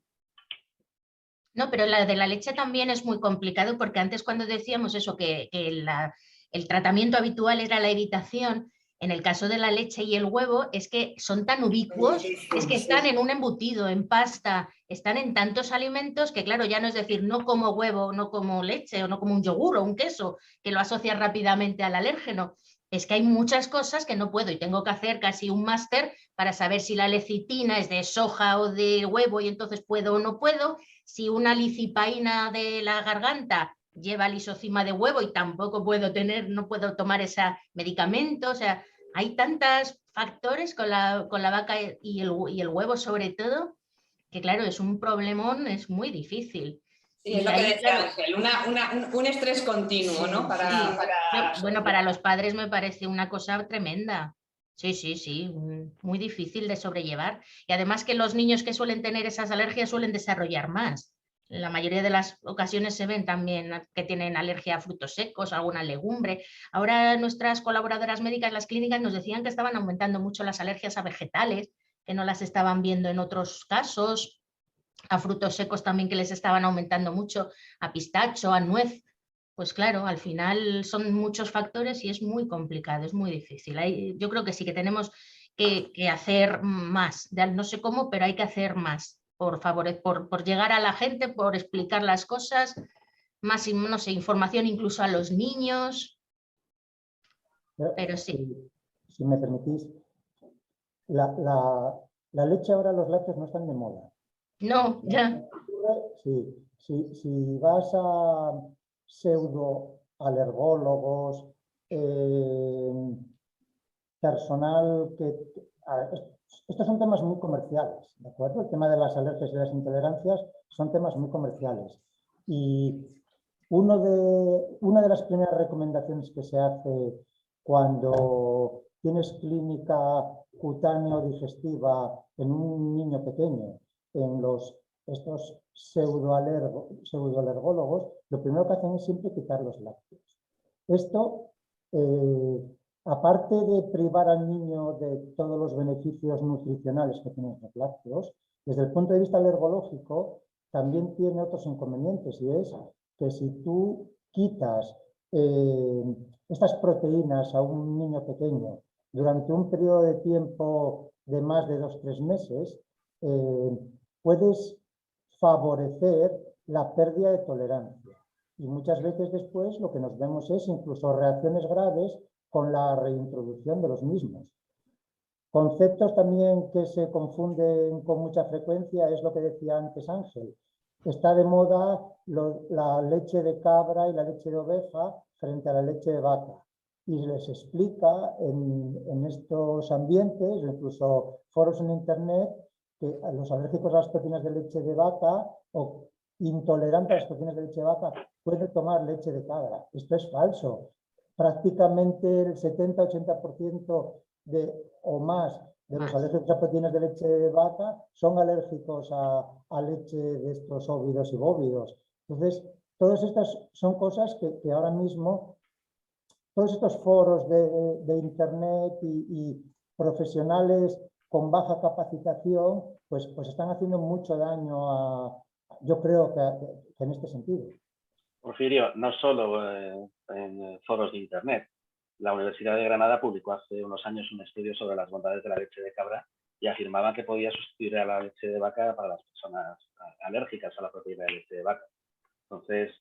No, pero la de la leche también es muy complicado porque antes cuando decíamos eso, que el tratamiento habitual era la evitación, en el caso de la leche y el huevo es que son tan ubicuos, es que están en un embutido, en pasta, están en tantos alimentos que claro, ya no es decir no como huevo, no como leche o no como un yogur o un queso, que lo asocias rápidamente al alérgeno. Es que hay muchas cosas que no puedo y tengo que hacer casi un máster para saber si la lecitina es de soja o de huevo y entonces puedo o no puedo. Si una licipaína de la garganta lleva lisozima de huevo y tampoco no puedo tomar ese medicamento. O sea, hay tantos factores con la vaca y el huevo sobre todo, que claro, es un problemón, es muy difícil. Sí, es lo que decía Ángel, un estrés continuo, ¿no? Bueno, para los padres me parece una cosa tremenda. Sí, muy difícil de sobrellevar. Y además que los niños que suelen tener esas alergias suelen desarrollar más. En la mayoría de las ocasiones se ven también que tienen alergia a frutos secos, alguna legumbre. Ahora nuestras colaboradoras médicas en las clínicas nos decían que estaban aumentando mucho las alergias a vegetales, que no las estaban viendo en otros casos, a frutos secos también que les estaban aumentando mucho, a pistacho, a nuez. Pues claro, al final son muchos factores y es muy complicado, es muy difícil. Yo creo que sí que tenemos que hacer más, no sé cómo, pero hay que hacer más por llegar a la gente, por explicar las cosas, más, no sé, información incluso a los niños, pero sí. Si me permitís, la leche ahora, los lácteos no están de moda. No, ya. Sí, si vas a pseudoalergólogos, personal estos son temas muy comerciales, ¿de acuerdo? El tema de las alergias y las intolerancias son temas muy comerciales. Y una de las primeras recomendaciones que se hace cuando tienes clínica cutáneo-digestiva en un niño pequeño, en estos pseudoalergólogos, lo primero que hacen es siempre quitar los lácteos. Esto, aparte de privar al niño de todos los beneficios nutricionales que tienen los lácteos, desde el punto de vista alergológico también tiene otros inconvenientes, y es que si tú quitas estas proteínas a un niño pequeño durante un periodo de tiempo de más de 2-3 meses, puedes favorecer la pérdida de tolerancia. Y muchas veces después lo que nos vemos es incluso reacciones graves con la reintroducción de los mismos. Conceptos también que se confunden con mucha frecuencia es lo que decía antes Ángel. Está de moda la leche de cabra y la leche de oveja frente a la leche de vaca. Y les explica en estos ambientes, incluso foros en internet, que los alérgicos a las proteínas de leche de vaca o intolerantes a las proteínas de leche de vaca pueden tomar leche de cabra. Esto es falso. Prácticamente el 70-80% o más de los alérgicos a proteínas de leche de vaca son alérgicos a leche de estos óvidos y bóvidos. Entonces, todas estas son cosas que ahora mismo, todos estos foros de internet y profesionales con baja capacitación, pues están haciendo mucho daño yo creo que en este sentido. Porfirio, no solo en foros de internet. La Universidad de Granada publicó hace unos años un estudio sobre las bondades de la leche de cabra y afirmaban que podía sustituir a la leche de vaca para las personas alérgicas a la proteína de leche de vaca. Entonces,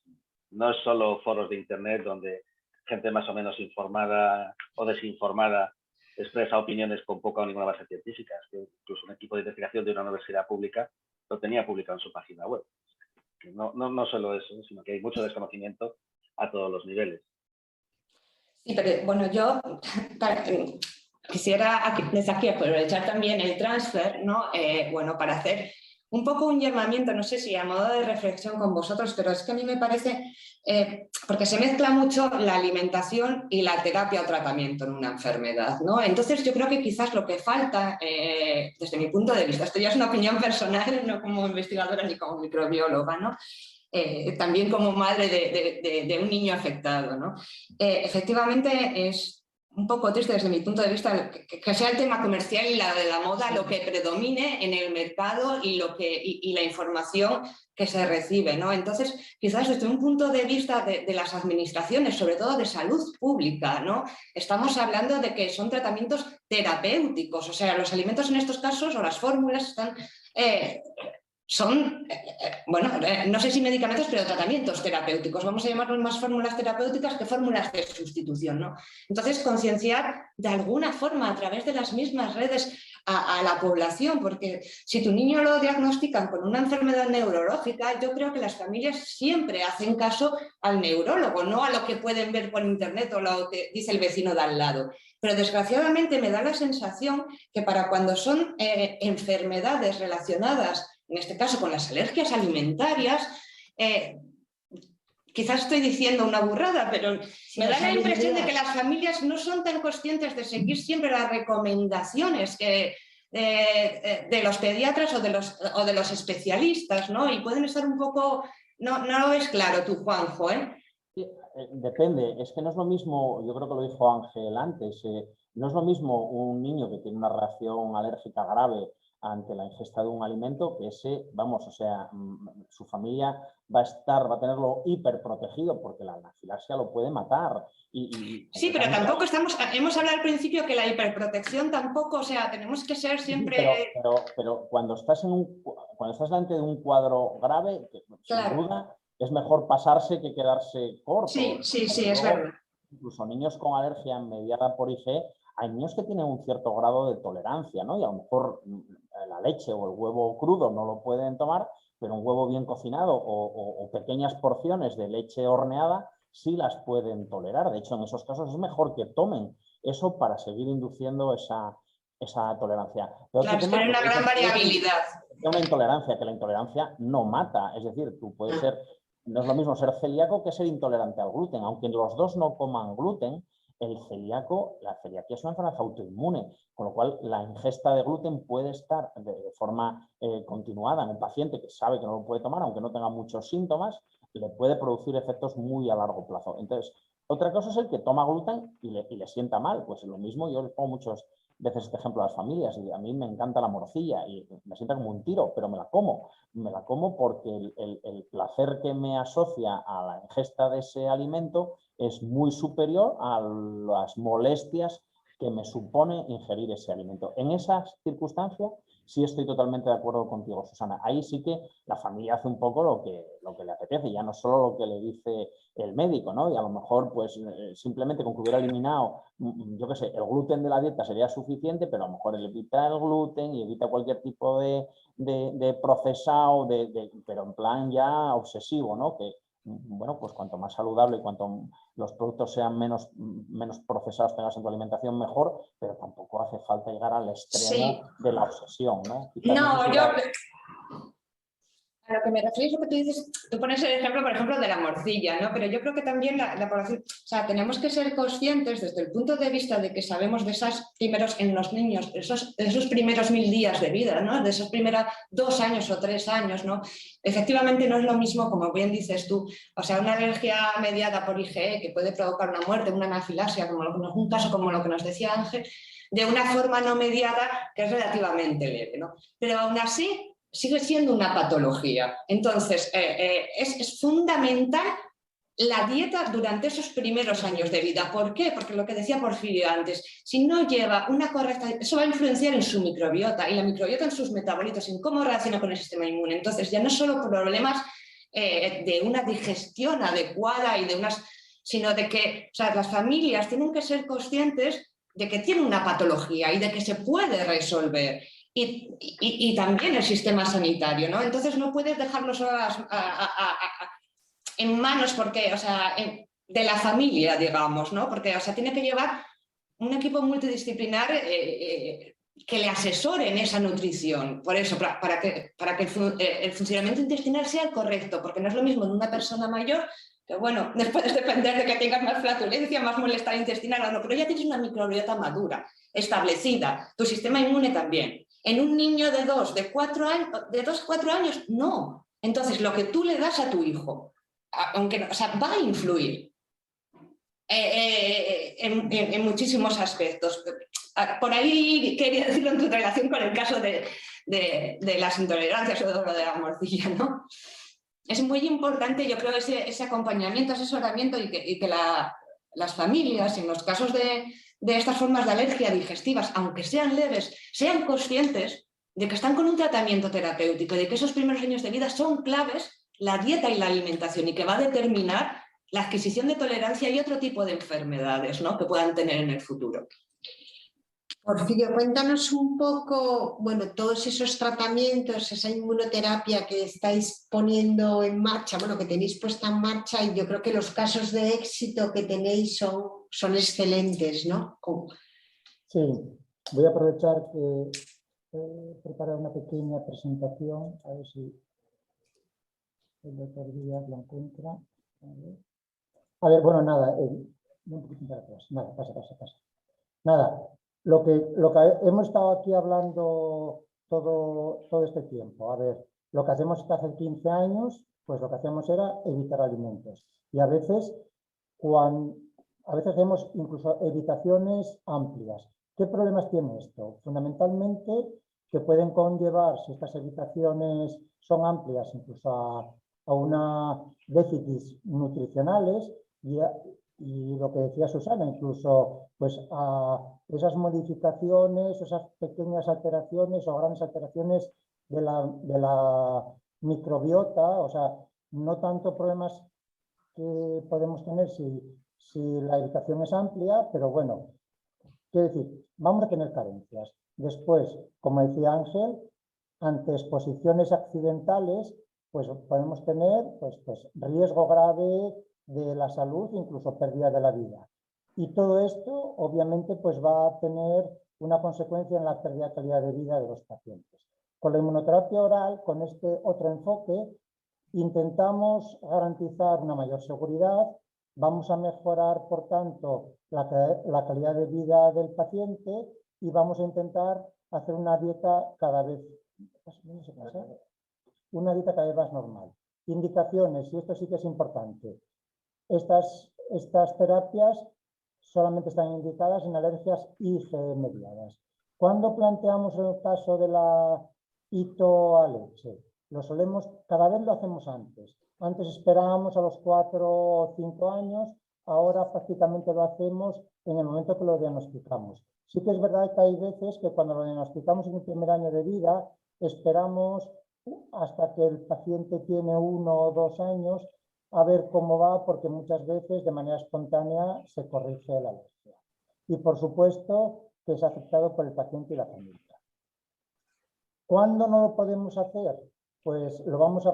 no es solo foros de internet donde gente más o menos informada o desinformada expresa opiniones con poca o ninguna base científica. Es que incluso un equipo de investigación de una universidad pública lo tenía publicado en su página web. No solo eso, sino que hay mucho desconocimiento a todos los niveles. Sí, pero bueno, yo quisiera desde aquí aprovechar también el transfer, ¿no? Bueno, para hacer un poco un llamamiento, no sé si a modo de reflexión con vosotros, pero es que a mí me parece, porque se mezcla mucho la alimentación y la terapia o tratamiento en una enfermedad, ¿no? Entonces yo creo que quizás lo que falta, desde mi punto de vista, esto ya es una opinión personal, no como investigadora ni como microbióloga, ¿no? También como madre de un niño afectado, ¿no? Efectivamente es un poco triste desde mi punto de vista que sea el tema comercial y la de la moda lo que predomine en el mercado y la información que se recibe, ¿no? Entonces, quizás desde un punto de vista de las administraciones, sobre todo de salud pública, ¿no? Estamos hablando de que son tratamientos terapéuticos, o sea, los alimentos en estos casos o las fórmulas están... son, bueno, no sé si medicamentos, pero tratamientos terapéuticos. Vamos a llamarlos más fórmulas terapéuticas que fórmulas de sustitución, ¿no? Entonces, concienciar de alguna forma a través de las mismas redes a la población, porque si tu niño lo diagnostican con una enfermedad neurológica, yo creo que las familias siempre hacen caso al neurólogo, no a lo que pueden ver por internet o lo que dice el vecino de al lado. Pero desgraciadamente me da la sensación que para cuando son enfermedades relacionadas, en este caso con las alergias alimentarias, quizás estoy diciendo una burrada, pero Sí, me da la impresión de sabiduría. que las familias no son tan conscientes de seguir siempre las recomendaciones de los pediatras o de los especialistas, ¿no? Y pueden estar un poco... No lo ves claro tú, Juanjo, ¿eh? Depende, es que no es lo mismo, yo creo que lo dijo Ángel antes, no es lo mismo un niño que tiene una reacción alérgica grave ante la ingesta de un alimento que ese, vamos, o sea, su familia va a tenerlo hiperprotegido porque la anafilaxia lo puede matar. Sí, pero tampoco hemos hablado al principio que la hiperprotección tampoco, o sea, tenemos que ser siempre... Pero cuando estás delante de un cuadro grave, Claro. sin duda, es mejor pasarse que quedarse corto. Sí, es Luego, verdad. incluso niños con alergia mediada por IgE, hay niños que tienen un cierto grado de tolerancia, ¿no? Y a lo mejor la leche o el huevo crudo no lo pueden tomar, pero un huevo bien cocinado o pequeñas porciones de leche horneada sí las pueden tolerar. De hecho, en esos casos es mejor que tomen eso para seguir induciendo esa tolerancia. Pero Claro, es que hay una gran variabilidad. Una intolerancia, que la intolerancia no mata. Es decir, tú puedes ser... No es lo mismo ser celíaco que ser intolerante al gluten. Aunque los dos no coman gluten, la celiaquía es una enfermedad autoinmune, con lo cual la ingesta de gluten puede estar de forma continuada en un paciente que sabe que no lo puede tomar, aunque no tenga muchos síntomas, le puede producir efectos muy a largo plazo. Entonces, otra cosa es el que toma gluten y le sienta mal. Pues lo mismo, yo les pongo muchas veces este ejemplo a las familias, y a mí me encanta la morcilla y me sienta como un tiro, pero me la como. Me la como porque el placer que me asocia a la ingesta de ese alimento es muy superior a las molestias que me supone ingerir ese alimento. En esas circunstancias sí estoy totalmente de acuerdo contigo, Susana. Ahí sí que la familia hace un poco lo que le apetece, ya no solo lo que le dice el médico, ¿no? Y a lo mejor, pues, simplemente con que hubiera eliminado, yo qué sé, el gluten de la dieta sería suficiente, pero a lo mejor él evita el gluten y evita cualquier tipo de procesado, pero en plan ya obsesivo, ¿no? Que, bueno, pues cuanto más saludable y cuanto los productos sean menos procesados tengas en tu alimentación, mejor, pero tampoco hace falta llegar al extremo de la obsesión, ¿no? A lo que me refiero es lo que tú dices, tú pones el ejemplo, por ejemplo, de la morcilla, ¿no? Pero yo creo que también la población, o sea, tenemos que ser conscientes desde el punto de vista de que sabemos de esos primeros, en los niños, esos primeros 1000 días de vida, ¿no? De esos primeros 2 años o 3 años, ¿no? Efectivamente no es lo mismo, como bien dices tú, o sea, una alergia mediada por IgE que puede provocar una muerte, una anafilaxia, como un caso como lo que nos decía Ángel, de una forma no mediada que es relativamente leve, ¿no? Pero aún así sigue siendo una patología. Entonces, es fundamental la dieta durante esos primeros años de vida. ¿Por qué? Porque lo que decía Porfirio antes, si no lleva una correcta... Eso va a influenciar en su microbiota y la microbiota en sus metabolitos, en cómo reacciona con el sistema inmune. Entonces, ya no solo problemas de una digestión adecuada sino de que, o sea, las familias tienen que ser conscientes de que tienen una patología y de que se puede resolver. Y también el sistema sanitario, ¿no? Entonces no puedes dejarlo solo en manos de la familia, digamos, ¿no? Porque, o sea, tiene que llevar un equipo multidisciplinar que le asesore en esa nutrición. Por eso, para que el funcionamiento intestinal sea el correcto, porque no es lo mismo en una persona mayor, que bueno, puedes depender de que tengas más flatulencia, más malestar intestinal o no, pero ya tienes una microbiota madura, establecida, tu sistema inmune también. En un niño de 2, de 4 años, no. Entonces, lo que tú le das a tu hijo, aunque no, o sea, va a influir en muchísimos aspectos. Por ahí quería decirlo en tu relación con el caso de las intolerancias o de la morcilla, ¿no? Es muy importante, yo creo, ese acompañamiento, asesoramiento y que las familias, en los casos de estas formas de alergia digestivas, aunque sean leves, sean conscientes de que están con un tratamiento terapéutico, de que esos primeros años de vida son claves, la dieta y la alimentación, y que va a determinar la adquisición de tolerancia y otro tipo de enfermedades, ¿no?, que puedan tener en el futuro. Porfirio, cuéntanos un poco, bueno, todos esos tratamientos, esa inmunoterapia que estáis poniendo en marcha, bueno, que tenéis puesta en marcha, y yo creo que los casos de éxito que tenéis son excelentes, ¿no? Sí, voy a aprovechar que he preparado una pequeña presentación, a ver si el doctor Díaz la encuentra. A ver, bueno, nada, un poquito para atrás, nada, pasa. Nada, lo que hemos estado aquí hablando todo este tiempo, a ver, lo que hacemos es que hace 15 años, pues lo que hacíamos era evitar alimentos. Y a veces hacemos incluso evitaciones amplias. ¿Qué problemas tiene esto? Fundamentalmente que pueden conllevar, si estas evitaciones son amplias, incluso a una déficits nutricionales y lo que decía Susana, incluso pues a esas modificaciones, esas pequeñas alteraciones o grandes alteraciones de la microbiota, o sea, no tanto problemas que podemos tener si la evitación es amplia, pero bueno, quiero decir, vamos a tener carencias. Después, como decía Ángel, ante exposiciones accidentales, pues podemos tener pues riesgo grave de la salud, incluso pérdida de la vida. Y todo esto, obviamente, pues va a tener una consecuencia en la pérdida de calidad de vida de los pacientes. Con la inmunoterapia oral, con este otro enfoque, intentamos garantizar una mayor seguridad, vamos a mejorar, por tanto, la calidad de vida del paciente y vamos a intentar hacer una dieta cada vez más normal. Indicaciones, y esto sí que es importante. Estas terapias solamente están indicadas en alergias IgE mediadas. Cuando planteamos el caso de la hito a leche, cada vez lo hacemos antes. Antes esperábamos a los 4 o 5 años, ahora prácticamente lo hacemos en el momento que lo diagnosticamos. Sí que es verdad que hay veces que cuando lo diagnosticamos en el primer año de vida, esperamos hasta que el paciente tiene 1 o 2 años a ver cómo va, porque muchas veces de manera espontánea se corrige la alergia. Y por supuesto que es aceptado por el paciente y la familia. ¿Cuándo no lo podemos hacer? Pues no lo vamos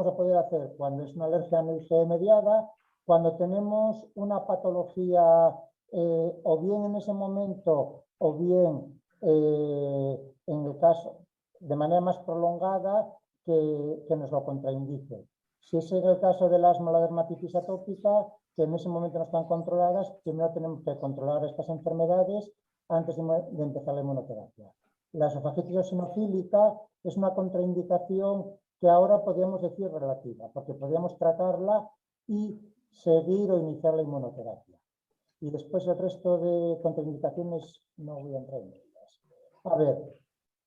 a poder hacer cuando es una alergia no IgE mediada, cuando tenemos una patología o bien en ese momento o bien en el caso de manera más prolongada que nos lo contraindique. Si ese es el caso del asma o la dermatitis atópica, que en ese momento no están controladas, primero tenemos que controlar estas enfermedades antes de empezar la inmunoterapia. La esofagitis eosinofílica es una contraindicación que ahora podríamos decir relativa, porque podríamos tratarla y seguir o iniciar la inmunoterapia. Y después el resto de contraindicaciones no voy a entrar en ellas. A ver,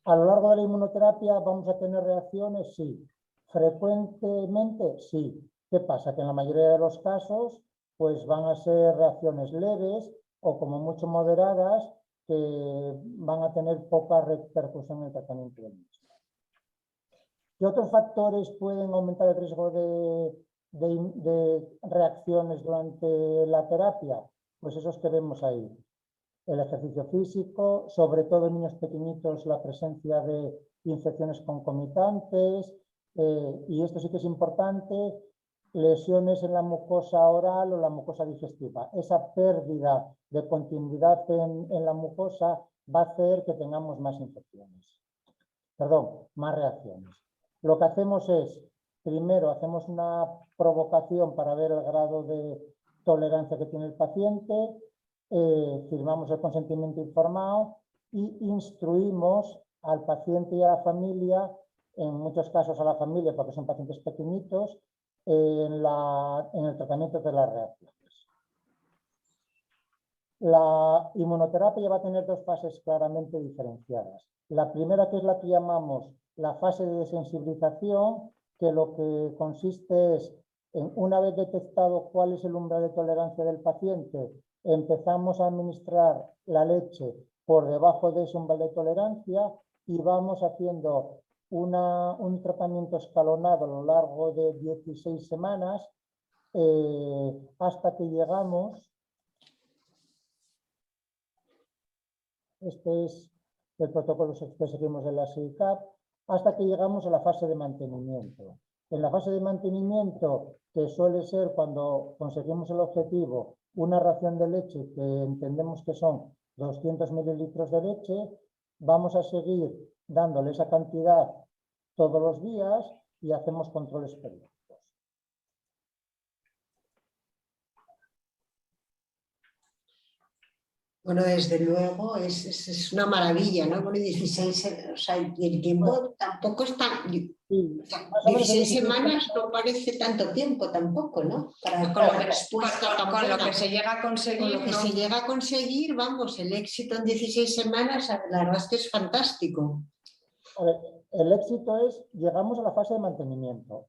a lo largo de la inmunoterapia vamos a tener reacciones, sí. Frecuentemente, sí. ¿Qué pasa? Que en la mayoría de los casos pues van a ser reacciones leves o como mucho moderadas que van a tener poca repercusión en el tratamiento del mismo. ¿Qué otros factores pueden aumentar el riesgo de reacciones durante la terapia? Pues esos que vemos ahí. El ejercicio físico, sobre todo en niños pequeñitos, la presencia de infecciones concomitantes, y esto sí que es importante, lesiones en la mucosa oral o la mucosa digestiva. Esa pérdida de continuidad en la mucosa va a hacer que tengamos más infecciones. Perdón, más reacciones. Lo que hacemos es, primero hacemos una provocación para ver el grado de tolerancia que tiene el paciente, firmamos el consentimiento informado y instruimos al paciente y a la familia, en muchos casos a la familia porque son pacientes pequeñitos, en el tratamiento de las reacciones. La inmunoterapia va a tener dos fases claramente diferenciadas. La primera, que es la que llamamos la fase de desensibilización, que lo que consiste es, una vez detectado cuál es el umbral de tolerancia del paciente, empezamos a administrar la leche por debajo de ese umbral de tolerancia y vamos haciendo un tratamiento escalonado a lo largo de 16 semanas hasta que llegamos Este es el protocolo que seguimos de la SICAP, hasta que llegamos a la fase de mantenimiento. En la fase de mantenimiento, que suele ser cuando conseguimos el objetivo, una ración de leche que entendemos que son 200 mililitros de leche, vamos a seguir dándole esa cantidad todos los días y hacemos controles periódicos. Bueno, desde luego es una maravilla, ¿no? Bueno, 16, o sea, y el tiempo tampoco es tan... Sí, O sea, más o menos 16 semanas no parece tanto tiempo tampoco, ¿no? Para la respuesta tan con lo buena. que se llega a conseguir. Con lo que ¿no? se llega a conseguir, vamos, el éxito en 16 semanas, la verdad es que es fantástico. A ver, el éxito es, llegamos a la fase de mantenimiento.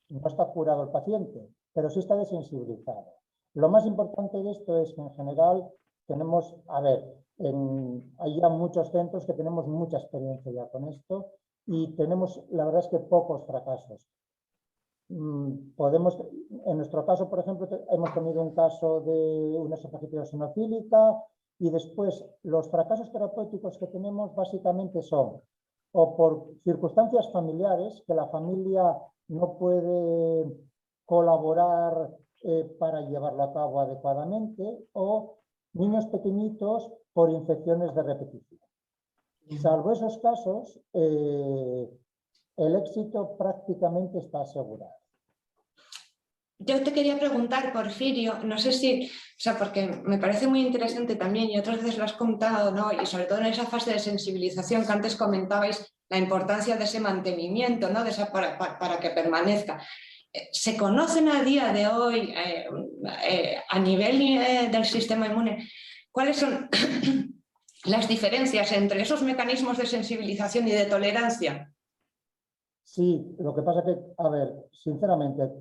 No está curado el paciente, pero sí está desensibilizado. Lo más importante de esto es que en general tenemos, a ver, hay ya muchos centros que tenemos mucha experiencia ya con esto y tenemos, la verdad es que pocos fracasos. Podemos, en nuestro caso, por ejemplo, hemos tenido un caso de una esofagititis eosinofílica y después los fracasos terapéuticos que tenemos básicamente son o por circunstancias familiares, que la familia no puede colaborar para llevarlo a cabo adecuadamente, o niños pequeñitos por infecciones de repetición. Salvo esos casos, el éxito prácticamente está asegurado. Yo te quería preguntar, Porfirio, no sé si, o sea, porque me parece muy interesante también y otras veces lo has contado, ¿no? Y sobre todo en esa fase de sensibilización que antes comentabais, la importancia de ese mantenimiento, ¿no? Para que permanezca. ¿Se conocen a día de hoy, a nivel del sistema inmune, cuáles son las diferencias entre esos mecanismos de sensibilización y de tolerancia? Sí, lo que pasa que, a ver, sinceramente,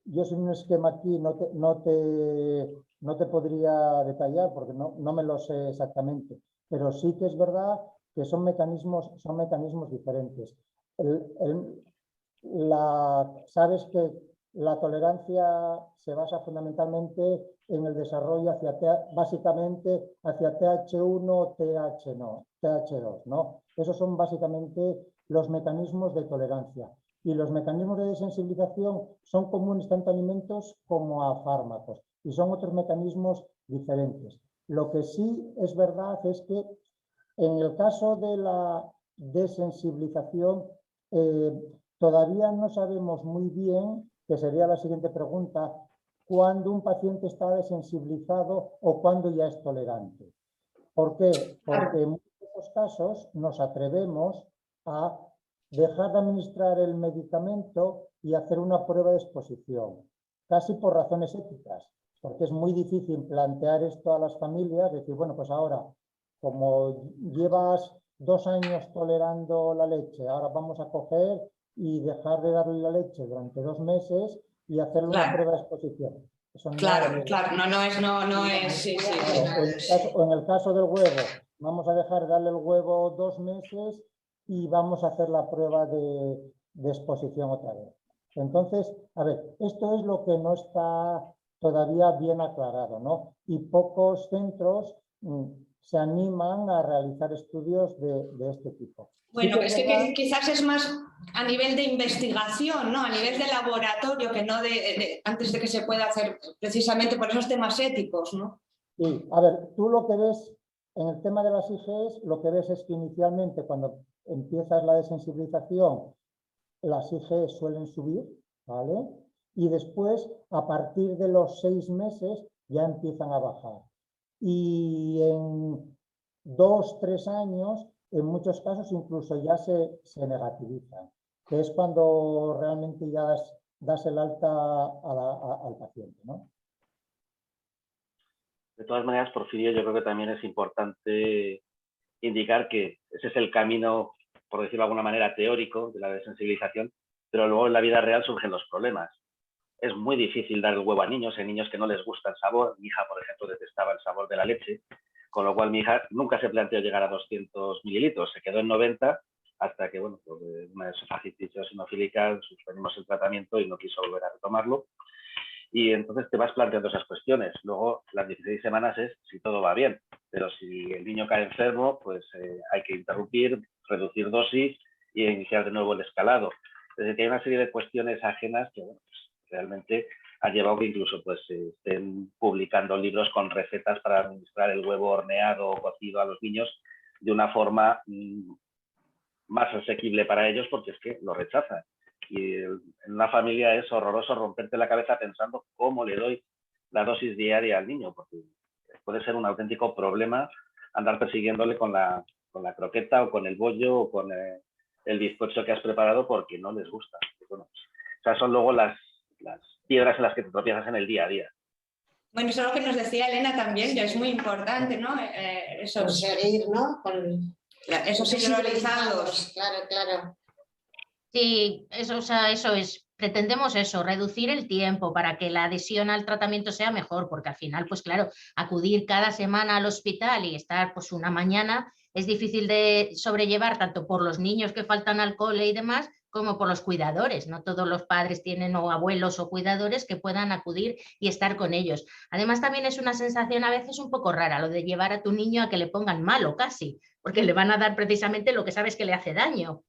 yo sin un esquema aquí no te podría detallar porque no me lo sé exactamente, pero sí que es verdad que son mecanismos diferentes. Sabes que la tolerancia se basa fundamentalmente en el desarrollo básicamente hacia TH1, TH2, ¿no? Esos son básicamente los mecanismos de tolerancia. Y los mecanismos de desensibilización son comunes tanto a alimentos como a fármacos. Y son otros mecanismos diferentes. Lo que sí es verdad es que en el caso de la desensibilización, todavía no sabemos muy bien, que sería la siguiente pregunta, cuándo un paciente está desensibilizado o cuándo ya es tolerante. ¿Por qué? Porque en muchos casos nos atrevemos a dejar de administrar el medicamento y hacer una prueba de exposición, casi por razones éticas, porque es muy difícil plantear esto a las familias, decir, bueno, pues ahora, como llevas 2 años tolerando la leche, ahora vamos a coger y dejar de darle la leche durante 2 meses y hacerle una prueba de exposición. Eso Claro, no no es, sí. O en el caso del huevo, vamos a dejar de darle el huevo 2 meses y vamos a hacer la prueba de exposición otra vez. Entonces, a ver, esto es lo que no está todavía bien aclarado, ¿no? Y pocos centros se animan a realizar estudios de este tipo. Bueno, es que quizás es más a nivel de investigación, ¿no? A nivel de laboratorio, que no antes de que se pueda hacer precisamente por esos temas éticos, ¿no? Sí, a ver, tú lo que ves en el tema de las IgEs, lo que ves es que inicialmente cuando empiezas la desensibilización, las IgEs suelen subir, ¿vale? Y después, a partir de los 6 meses, ya empiezan a bajar. Y en 2, 3 años, en muchos casos incluso ya se negativizan, que es cuando realmente ya das el alta al paciente, ¿no? De todas maneras, Porfirio, yo creo que también es importante indicar que ese es el camino, por decirlo de alguna manera, teórico de la desensibilización, pero luego en la vida real surgen los problemas. Es muy difícil dar el huevo a niños, hay niños que no les gusta el sabor. Mi hija, por ejemplo, detestaba el sabor de la leche, con lo cual mi hija nunca se planteó llegar a 200 mililitros, se quedó en 90 hasta que, bueno, por una esofagititis eosinofílica suspendimos el tratamiento y no quiso volver a retomarlo. Y entonces te vas planteando esas cuestiones. Luego, las 16 semanas es si todo va bien, pero si el niño cae enfermo, pues hay que interrumpir, reducir dosis y iniciar de nuevo el escalado. Es decir, que hay una serie de cuestiones ajenas que, bueno, pues, realmente han llevado que incluso pues, estén publicando libros con recetas para administrar el huevo horneado o cocido a los niños de una forma más asequible para ellos, porque es que lo rechazan. Y en una familia es horroroso romperte la cabeza pensando cómo le doy la dosis diaria al niño, porque puede ser un auténtico problema andar persiguiéndole con la croqueta o con el bollo o con el bizcocho que has preparado porque no les gusta. Bueno, esas son luego las piedras en las que te tropiezas en el día a día. Bueno, eso es lo que nos decía Elena también, que es muy importante, ¿no? Conseguir, ¿no? Con esos hidrolizados. Claro. Sí, eso, o sea, eso es. Pretendemos eso, reducir el tiempo para que la adhesión al tratamiento sea mejor, porque al final, pues claro, acudir cada semana al hospital y estar pues una mañana es difícil de sobrellevar tanto por los niños que faltan al cole y demás, como por los cuidadores. No todos los padres tienen o abuelos o cuidadores que puedan acudir y estar con ellos. Además, también es una sensación a veces un poco rara lo de llevar a tu niño a que le pongan malo casi, porque le van a dar precisamente lo que sabes que le hace daño.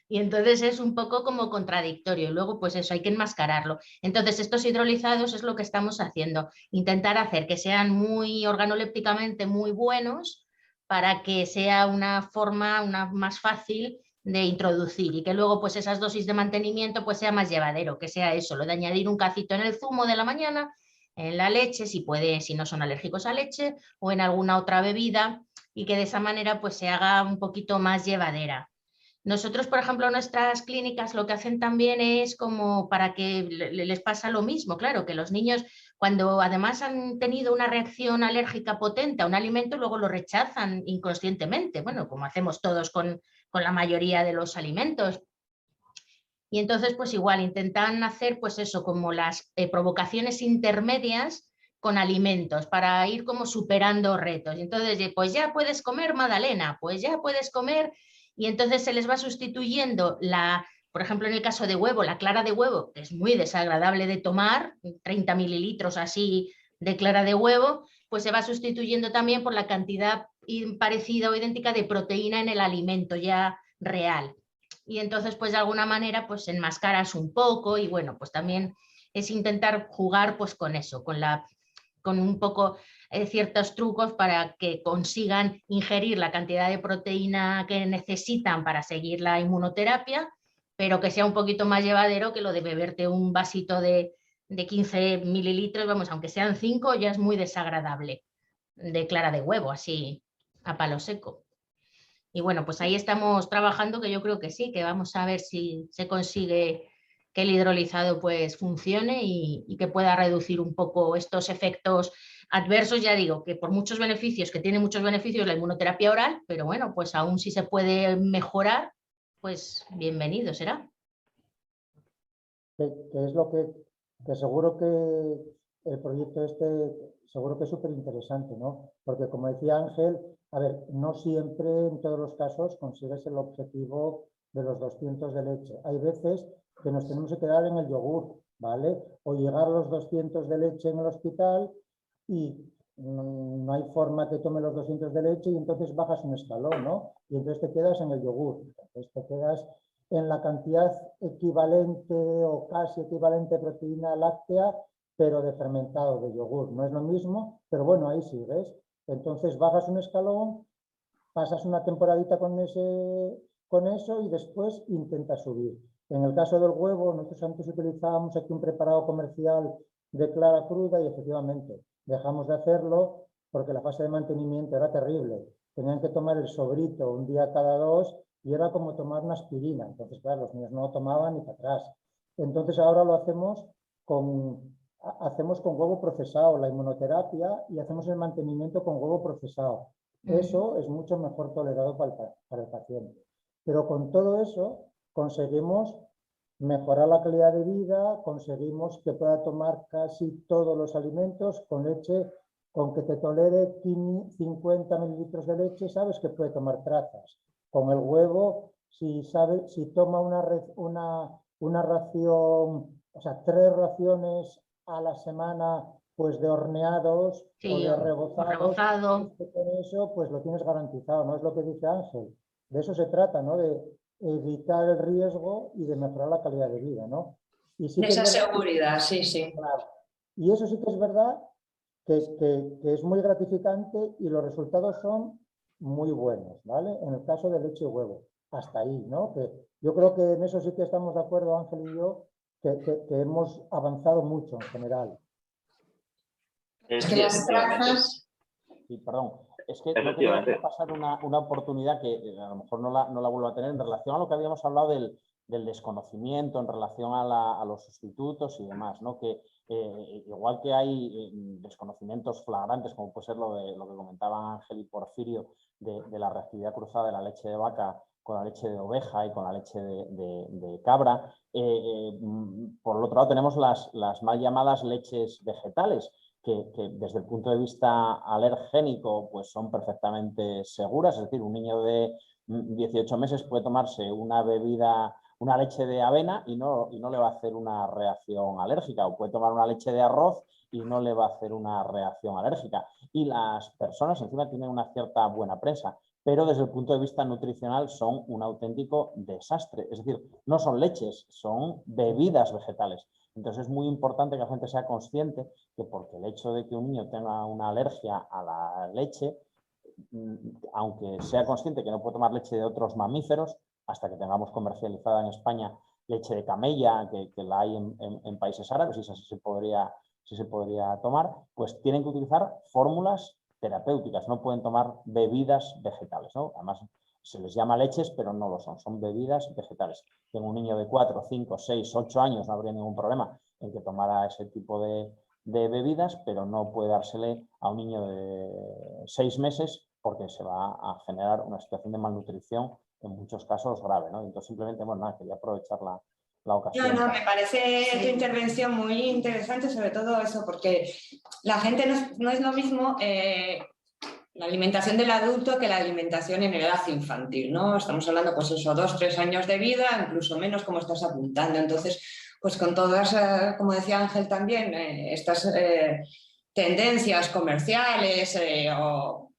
Y entonces es un poco como contradictorio y luego pues eso hay que enmascararlo. Entonces estos hidrolizados es lo que estamos haciendo, intentar hacer que sean muy organolépticamente muy buenos para que sea una forma más fácil de introducir y que luego pues esas dosis de mantenimiento pues sea más llevadero, que sea eso, lo de añadir un cacito en el zumo de la mañana, en la leche, si puede, si no son alérgicos a leche o en alguna otra bebida y que de esa manera pues se haga un poquito más llevadera. Nosotros, por ejemplo, nuestras clínicas lo que hacen también es como para que les pasa lo mismo, claro, que los niños cuando además han tenido una reacción alérgica potente a un alimento, luego lo rechazan inconscientemente, bueno, como hacemos todos con la mayoría de los alimentos. Y entonces, pues igual, intentan hacer pues eso, como las provocaciones intermedias con alimentos para ir como superando retos. Entonces, pues ya puedes comer magdalena, pues ya puedes comer y entonces se les va sustituyendo por ejemplo, en el caso de huevo, la clara de huevo, que es muy desagradable de tomar, 30 mililitros así de clara de huevo, pues se va sustituyendo también por la cantidad parecida o idéntica de proteína en el alimento ya real. Y entonces, pues de alguna manera, pues enmascaras un poco y bueno, pues también es intentar jugar pues con eso, con un poco ciertos trucos para que consigan ingerir la cantidad de proteína que necesitan para seguir la inmunoterapia, pero que sea un poquito más llevadero que lo de beberte un vasito de 15 mililitros, vamos, aunque sean 5, ya es muy desagradable, de clara de huevo, así a palo seco. Y bueno, pues ahí estamos trabajando, que yo creo que sí, que vamos a ver si se consigue que el hidrolizado pues funcione y que pueda reducir un poco estos efectos adversos. Ya digo que por muchos beneficios, que tiene muchos beneficios la inmunoterapia oral, pero bueno, pues aún si se puede mejorar, pues bienvenido será. Que es lo que seguro que el proyecto seguro que es súper interesante, ¿no? Porque como decía Ángel, a ver, no siempre en todos los casos consigues el objetivo de los 200 de leche. Hay veces que nos tenemos que quedar en el yogur, ¿vale? O llegar a los 200 de leche en el hospital y no hay forma que tome los 200 de leche y entonces bajas un escalón, ¿no? Y entonces te quedas en el yogur, entonces te quedas en la cantidad equivalente o casi equivalente de proteína láctea, pero de fermentado, de yogur. No es lo mismo, pero bueno, ahí sigues. Entonces bajas un escalón, pasas una temporadita con eso y después intentas subir. En el caso del huevo, nosotros antes utilizábamos aquí un preparado comercial de clara cruda y efectivamente dejamos de hacerlo porque la fase de mantenimiento era terrible. Tenían que tomar el sobrito un día cada 2 y era como tomar una aspirina. Entonces, claro, los niños no lo tomaban ni para atrás. Entonces ahora lo hacemos con huevo procesado, la inmunoterapia, y hacemos el mantenimiento con huevo procesado. Eso es mucho mejor tolerado para el paciente. Pero con todo eso conseguimos mejorar la calidad de vida, conseguimos que pueda tomar casi todos los alimentos con leche, con que te tolere 50 mililitros de leche, sabes que puede tomar trazas. Con el huevo, si toma una ración, o sea, 3 raciones a la semana pues de horneados Sí, o de o rebozados, pues, con eso pues lo tienes garantizado, ¿no? Es lo que dice Ángel. De eso se trata, ¿no? De evitar el riesgo y de mejorar la calidad de vida, ¿no? Y sí De que esa es verdad, seguridad, sí, sí. claro. Y eso sí que es verdad que es muy gratificante y los resultados son muy buenos, ¿vale? En el caso de leche y huevo, hasta ahí, ¿no? Que yo creo que en eso sí que estamos de acuerdo, Ángel y yo, que hemos avanzado mucho en general. Es que las trazas... Sí, perdón. Es que no quería dejar pasar una oportunidad que a lo mejor no la vuelvo a tener en relación a lo que habíamos hablado del desconocimiento en relación a los sustitutos y demás, ¿no? Que igual que hay desconocimientos flagrantes, como puede ser lo que comentaban Ángel y Porfirio, de la reactividad cruzada de la leche de vaca con la leche de oveja y con la leche de cabra, por el otro lado tenemos las mal llamadas leches vegetales, que desde el punto de vista alergénico pues son perfectamente seguras, es decir, un niño de 18 meses puede tomarse una leche de avena y no le va a hacer una reacción alérgica, o puede tomar una leche de arroz y no le va a hacer una reacción alérgica. Y las personas encima tienen una cierta buena prensa, pero desde el punto de vista nutricional son un auténtico desastre. Es decir, no son leches, son bebidas vegetales. Entonces es muy importante que la gente sea consciente que porque el hecho de que un niño tenga una alergia a la leche, aunque sea consciente que no puede tomar leche de otros mamíferos, hasta que tengamos comercializada en España leche de camella, que la hay en países árabes, y esa sí se podría tomar, pues tienen que utilizar fórmulas terapéuticas, no pueden tomar bebidas vegetales, ¿no? Además, se les llama leches, pero no lo son bebidas vegetales. Tengo un niño de 4, 5, 6, 8 años, no habría ningún problema en que tomara ese tipo de bebidas, pero no puede dársele a un niño de 6 meses porque se va a generar una situación de malnutrición en muchos casos grave, ¿no? Entonces simplemente, bueno, nada, quería aprovechar la ocasión. No, me parece tu intervención muy interesante, sobre todo eso, porque la gente no es lo mismo la alimentación del adulto que la alimentación en edad infantil, ¿no? Estamos hablando, pues eso, 2, 3 años de vida, incluso menos, como estás apuntando. Entonces, pues con todas, como decía Ángel también, estas tendencias comerciales o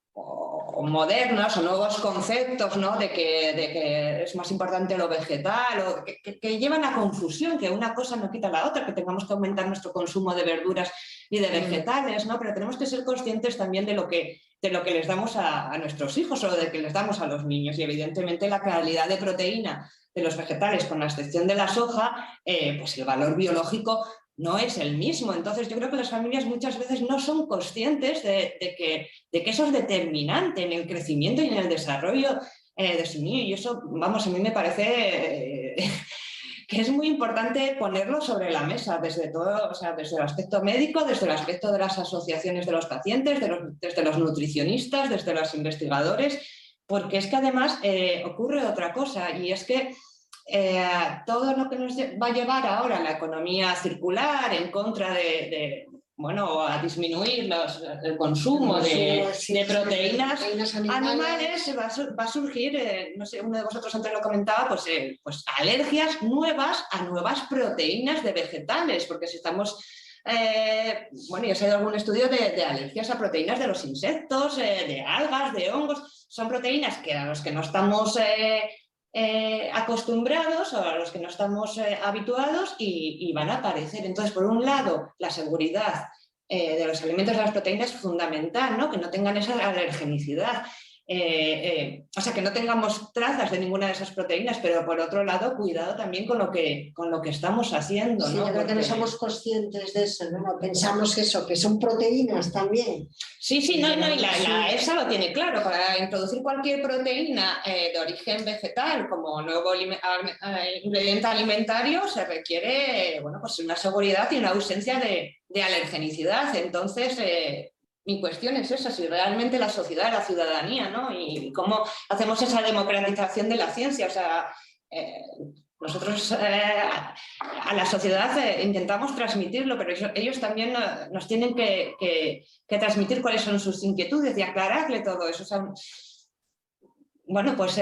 modernas o nuevos conceptos, ¿no? de que es más importante lo vegetal, o que llevan a confusión, que una cosa no quita la otra, que tengamos que aumentar nuestro consumo de verduras y de vegetales, ¿no? Pero tenemos que ser conscientes también de lo que les damos a nuestros hijos o de que les damos a los niños, y evidentemente la calidad de proteína de los vegetales, con la excepción de la soja, pues el valor biológico no es el mismo. Entonces yo creo que las familias muchas veces no son conscientes de que eso es determinante en el crecimiento y en el desarrollo de su niño, y eso, vamos, a mí me parece que es muy importante ponerlo sobre la mesa desde todo, o sea, desde el aspecto médico, desde el aspecto de las asociaciones de los pacientes, desde los nutricionistas, desde los investigadores, porque es que además ocurre otra cosa, y es que todo lo que nos va a llevar ahora la economía circular en contra bueno, a disminuir el consumo de proteínas animales, va a surgir, no sé, uno de vosotros antes lo comentaba, pues alergias nuevas a nuevas proteínas de vegetales, porque si estamos... bueno, ya se ha ido algún estudio de alergias a proteínas de los insectos, de algas, de hongos. Son proteínas que a los que no estamos acostumbrados o a los que no estamos habituados y van a aparecer. Entonces, por un lado, la seguridad de los alimentos de las proteínas es fundamental, ¿no? Que no tengan esa alergenicidad. O sea, que no tengamos trazas de ninguna de esas proteínas, pero por otro lado, cuidado también con lo que estamos haciendo, sí, ¿no? yo creo que no somos conscientes de eso, ¿no? Pensamos eso, que son proteínas también. Sí, no, y la EFSA lo tiene claro. Para introducir cualquier proteína de origen vegetal como nuevo ingrediente alimentario se requiere, bueno, pues una seguridad y una ausencia de alergenicidad. Entonces, mi cuestión es esa, si realmente la sociedad, la ciudadanía, ¿no? Y cómo hacemos esa democratización de la ciencia. O sea, nosotros a la sociedad intentamos transmitirlo, pero ellos también nos tienen que transmitir cuáles son sus inquietudes y aclararle todo eso. O sea, bueno, pues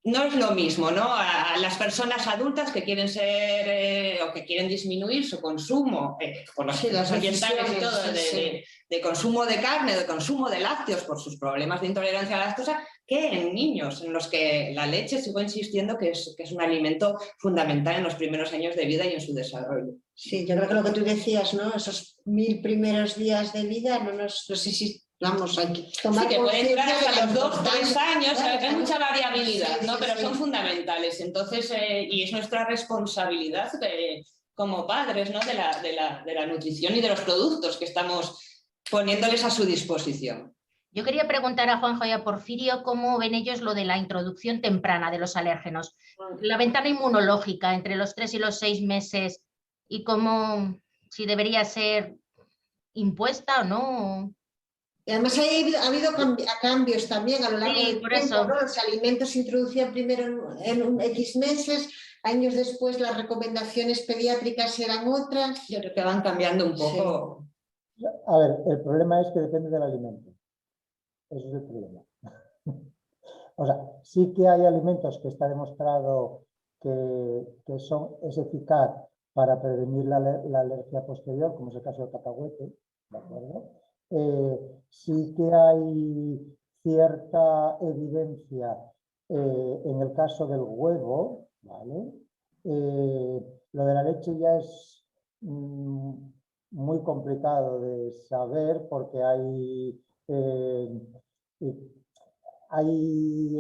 no es lo mismo, ¿no? A las personas adultas que quieren ser o que quieren disminuir su consumo por los efectos ambientales y todo, de consumo de carne, de consumo de lácteos por sus problemas de intolerancia a la lactosa, que en niños, en los que la leche, sigo insistiendo que es un alimento fundamental en los primeros años de vida y en su desarrollo. Sí, yo creo que lo que tú decías, ¿no? Esos 1000 primeros días de vida, no sé si vamos, hay que tomar sí, que pueden durar hasta los 2 o 3 años, claro, hay mucha variabilidad, sí, ¿no? sí, Pero sí. son fundamentales. Entonces, y es nuestra responsabilidad como padres, ¿no? de la nutrición y de los productos que estamos poniéndoles a su disposición. Yo quería preguntar a Juanjo y a Porfirio cómo ven ellos lo de la introducción temprana de los alérgenos. La ventana inmunológica entre los 3 y los 6 meses y cómo, si debería ser impuesta o no. Y además ha habido cambios también a lo largo del por tiempo, eso. ¿no? Los alimentos se introducían primero en X meses, años después las recomendaciones pediátricas eran otras. Yo creo que van cambiando un poco. Sí. A ver, el problema es que depende del alimento. Ese es el problema. O sea, sí que hay alimentos que está demostrado que es eficaz para prevenir la alergia posterior, como es el caso del cacahuete, ¿de acuerdo? Sí que hay cierta evidencia en el caso del huevo, ¿vale? Lo de la leche ya es muy complicado de saber porque hay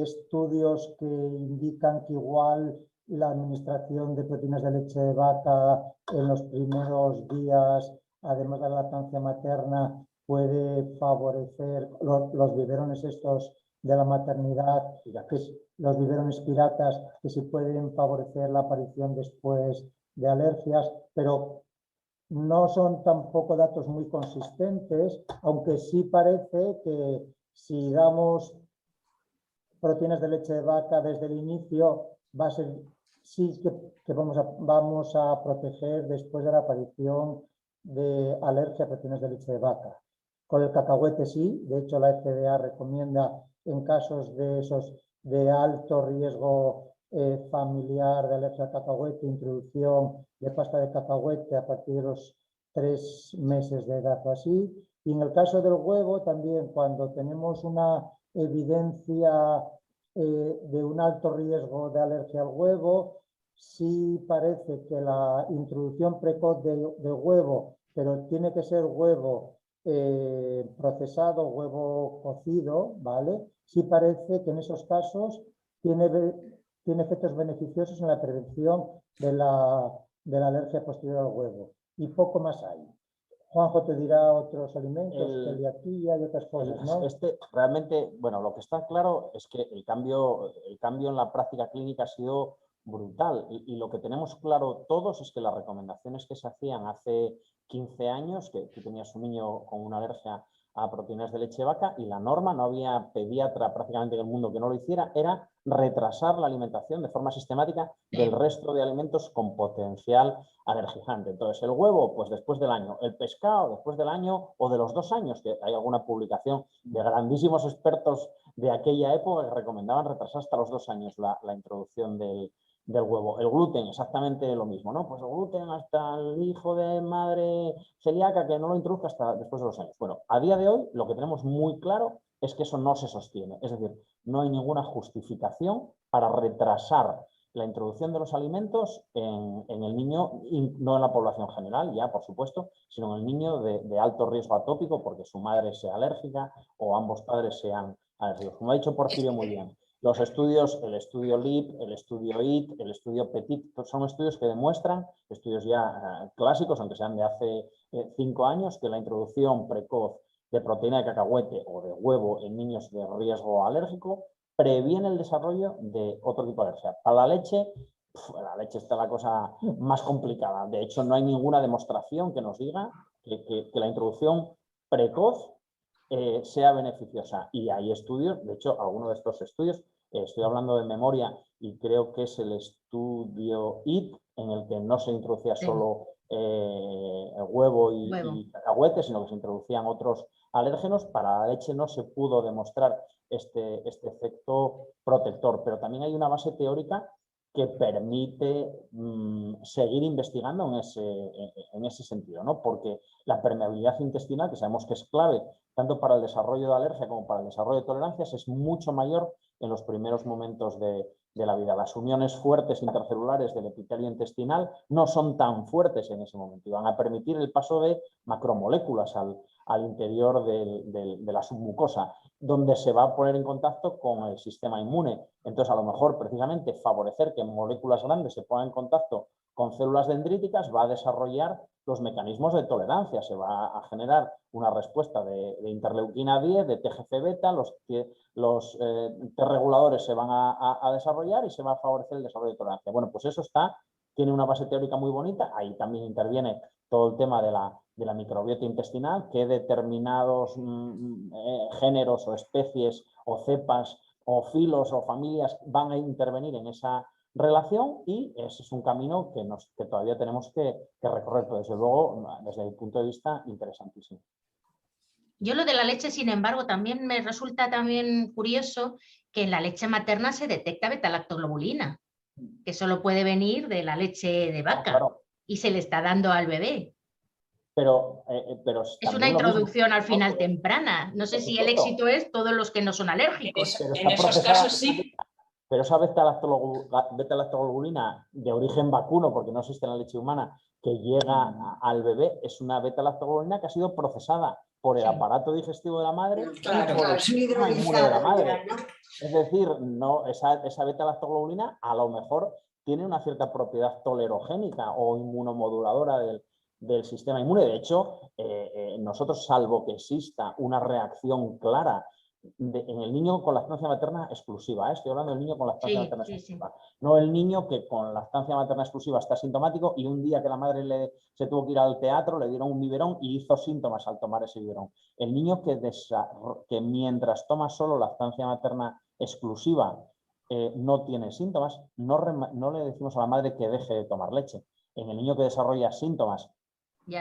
estudios que indican que igual la administración de proteínas de leche de vaca en los primeros días, además de la lactancia materna, puede favorecer los biberones estos de la maternidad, los biberones piratas, que sí pueden favorecer la aparición después de alergias, pero no son tampoco datos muy consistentes, aunque sí parece que si damos proteínas de leche de vaca desde el inicio, va a ser, sí que vamos a proteger después de la aparición de alergia a proteínas de leche de vaca. Con el cacahuete sí, de hecho la FDA recomienda en casos de esos de alto riesgo familiar de alergia al cacahuete, introducción de pasta de cacahuete a partir de los 3 meses de edad o así. Y en el caso del huevo también, cuando tenemos una evidencia de un alto riesgo de alergia al huevo, sí parece que la introducción precoz de huevo, pero tiene que ser huevo procesado, huevo cocido, ¿vale? Sí parece que en esos casos tiene efectos beneficiosos en la prevención de la alergia posterior al huevo. Y poco más hay. Juanjo te dirá otros alimentos, celiaquía y otras cosas, ¿no? Realmente, bueno, lo que está claro es que el cambio en la práctica clínica ha sido brutal y lo que tenemos claro todos es que las recomendaciones que se hacían hace 15 años, que tenías un niño con una alergia a proteínas de leche de vaca y la norma, no había pediatra prácticamente en el mundo que no lo hiciera, era retrasar la alimentación de forma sistemática del resto de alimentos con potencial alergizante. Entonces, el huevo, pues después del año, el pescado después del año o de los 2 años, que hay alguna publicación de grandísimos expertos de aquella época que recomendaban retrasar hasta los 2 años la introducción del huevo. El gluten, exactamente lo mismo, ¿no? Pues el gluten hasta el hijo de madre celíaca que no lo introduzca hasta después de 2 años. Bueno, a día de hoy lo que tenemos muy claro es que eso no se sostiene. Es decir, no hay ninguna justificación para retrasar la introducción de los alimentos en el niño, y no en la población general, ya por supuesto, sino en el niño de alto riesgo atópico porque su madre sea alérgica o ambos padres sean alérgicos. Como ha dicho Porfirio muy bien, los estudios, el estudio LIP, el estudio IT, el estudio PETIT, son estudios que demuestran, estudios ya clásicos, aunque sean de hace 5 años, que la introducción precoz de proteína de cacahuete o de huevo en niños de riesgo alérgico previene el desarrollo de otro tipo de alergia. Para la leche está la cosa más complicada. De hecho, no hay ninguna demostración que nos diga que la introducción precoz sea beneficiosa. Y hay estudios, de hecho, algunos de estos estudios, estoy hablando de memoria y creo que es el estudio IT, en el que no se introducía solo huevo y cacahuete, sino que se introducían otros alérgenos. Para la leche no se pudo demostrar este efecto protector, pero también hay una base teórica que permite seguir investigando en ese sentido, ¿no? Porque la permeabilidad intestinal, que sabemos que es clave tanto para el desarrollo de alergia como para el desarrollo de tolerancias, es mucho mayor en los primeros momentos de la vida. Las uniones fuertes intercelulares del epitelio intestinal no son tan fuertes en ese momento y van a permitir el paso de macromoléculas al interior de la submucosa, donde se va a poner en contacto con el sistema inmune. Entonces, a lo mejor, precisamente, favorecer que moléculas grandes se pongan en contacto con células dendríticas va a desarrollar los mecanismos de tolerancia. Se va a generar una respuesta de interleuquina 10, de TGF-beta, los T-reguladores se van a desarrollar y se va a favorecer el desarrollo de tolerancia. Bueno, pues eso tiene una base teórica muy bonita. Ahí también interviene todo el tema de la microbiota intestinal, que determinados géneros o especies o cepas o filos o familias van a intervenir en esa relación, y ese es un camino que todavía tenemos que recorrer, pero desde luego, desde mi punto de vista, interesantísimo. Yo lo de la leche, sin embargo, también me resulta también curioso que en la leche materna se detecta beta-lactoglobulina, que solo puede venir de la leche de vaca, claro, y se le está dando al bebé. Pero es una introducción al final temprana. No sé si el éxito es todos los que no son alérgicos. En esos casos sí. Pero esa beta-lactoglobulina de origen vacuno, porque no existe en la leche humana, que llega al bebé, es una beta-lactoglobulina que ha sido procesada por el aparato digestivo de la madre y por el sistema inmune de la madre. Es decir, esa beta-lactoglobulina a lo mejor tiene una cierta propiedad tolerogénica o inmunomoduladora del sistema inmune. De hecho, nosotros, salvo que exista una reacción clara en el niño con lactancia materna exclusiva, estoy hablando del niño con lactancia materna exclusiva, no el niño que con lactancia materna exclusiva está sintomático y un día que la madre se tuvo que ir al teatro, le dieron un biberón y hizo síntomas al tomar ese biberón. El niño que mientras toma solo lactancia materna exclusiva no tiene síntomas, no le decimos a la madre que deje de tomar leche. En el niño que desarrolla síntomas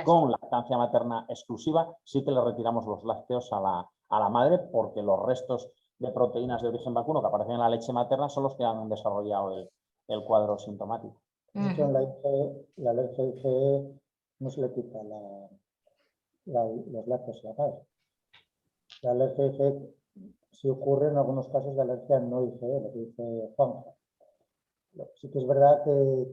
con lactancia materna exclusiva, sí que le retiramos los lácteos a la madre, porque los restos de proteínas de origen vacuno que aparecen en la leche materna son los que han desarrollado el cuadro sintomático. De hecho, en la alergia IgE no se le quita los lácteos a la madre. La alergia IgE sí ocurre en algunos casos de alergia no IgE, lo que dice Juanjo. Sí que es verdad que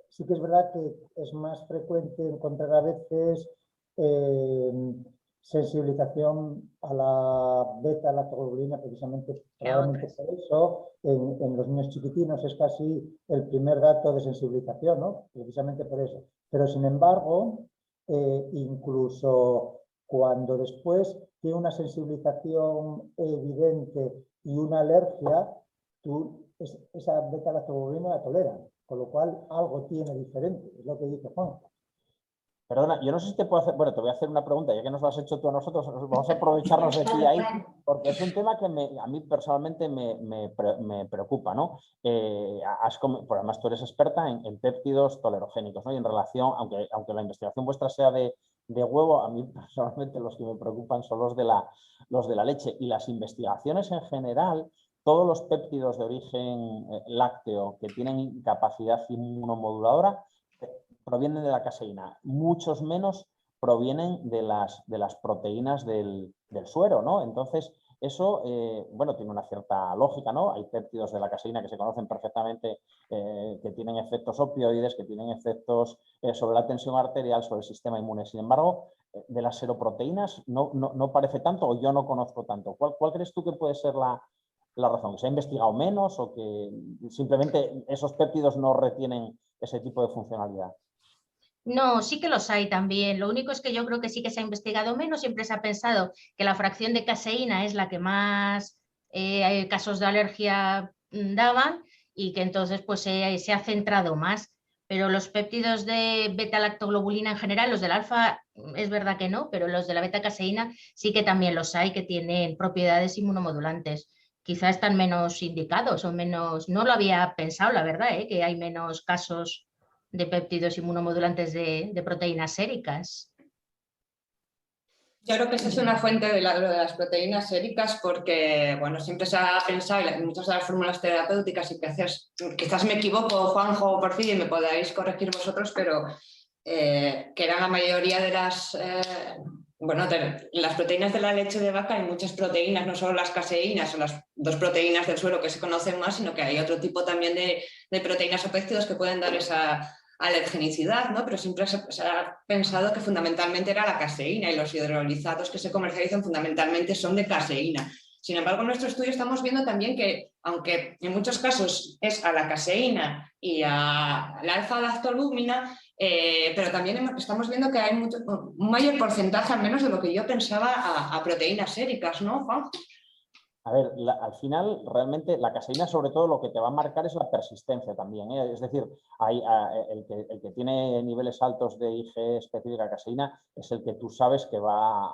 sí que es verdad que es más frecuente encontrar a veces sensibilización a la beta-lactoglobulina, precisamente probablemente por eso en los niños chiquitinos es casi el primer dato de sensibilización, ¿no? Precisamente por eso. Pero sin embargo, incluso cuando después tiene una sensibilización evidente y una alergia, esa beta-lactoglobulina la toleras, con lo cual algo tiene diferente, es lo que dice Juan. Perdona, yo no sé si te puedo hacer, bueno, te voy a hacer una pregunta, ya que nos lo has hecho tú a nosotros, vamos a aprovecharnos de ti ahí, porque es un tema que a mí personalmente me preocupa, ¿no? Por además tú eres experta en péptidos tolerogénicos, ¿no? Y en relación, aunque la investigación vuestra sea de huevo, a mí personalmente los que me preocupan son los de la leche, y las investigaciones en general, todos los péptidos de origen lácteo que tienen capacidad inmunomoduladora provienen de la caseína, muchos menos provienen de las proteínas del suero, ¿no? Entonces, eso, bueno, tiene una cierta lógica, ¿no? Hay péptidos de la caseína que se conocen perfectamente, que tienen efectos opioides, que tienen efectos sobre la tensión arterial, sobre el sistema inmune. Sin embargo, de las seroproteínas no parece tanto, o yo no conozco tanto. ¿Cuál crees tú que puede ser la razón? ¿Que se ha investigado menos o que simplemente esos péptidos no retienen ese tipo de funcionalidad? No, sí que los hay también. Lo único es que yo creo que sí que se ha investigado menos. Siempre se ha pensado que la fracción de caseína es la que más casos de alergia daban, y que entonces pues se ha centrado más. Pero los péptidos de beta-lactoglobulina en general, los del alfa es verdad que no, pero los de la beta-caseína sí que también los hay, que tienen propiedades inmunomodulantes. Quizá están menos indicados o menos... No lo había pensado, la verdad, que hay menos casos de péptidos inmunomodulantes de proteínas séricas. Yo creo que esa es una fuente de lo de las proteínas séricas porque, bueno, siempre se ha pensado en muchas de las fórmulas terapéuticas y quizás me equivoco, Juanjo o Porfirio, y me podáis corregir vosotros, pero que eran la mayoría de las proteínas de la leche de vaca. Hay muchas proteínas, no solo las caseínas o las 2 proteínas del suelo que se conocen más, sino que hay otro tipo también de proteínas o péptidos que pueden dar esa alergenicidad, ¿no? Pero siempre se ha pensado que fundamentalmente era la caseína y los hidrolizados que se comercializan fundamentalmente son de caseína. Sin embargo, en nuestro estudio estamos viendo también que, aunque en muchos casos es a la caseína y a la alfa-lactolúmina, pero también estamos viendo que hay un mayor porcentaje, al menos de lo que yo pensaba, a proteínas séricas, ¿no, Juan? A ver, al final realmente la caseína sobre todo lo que te va a marcar es la persistencia también, ¿eh? Es decir, el que tiene niveles altos de IgE específica caseína es el que tú sabes que va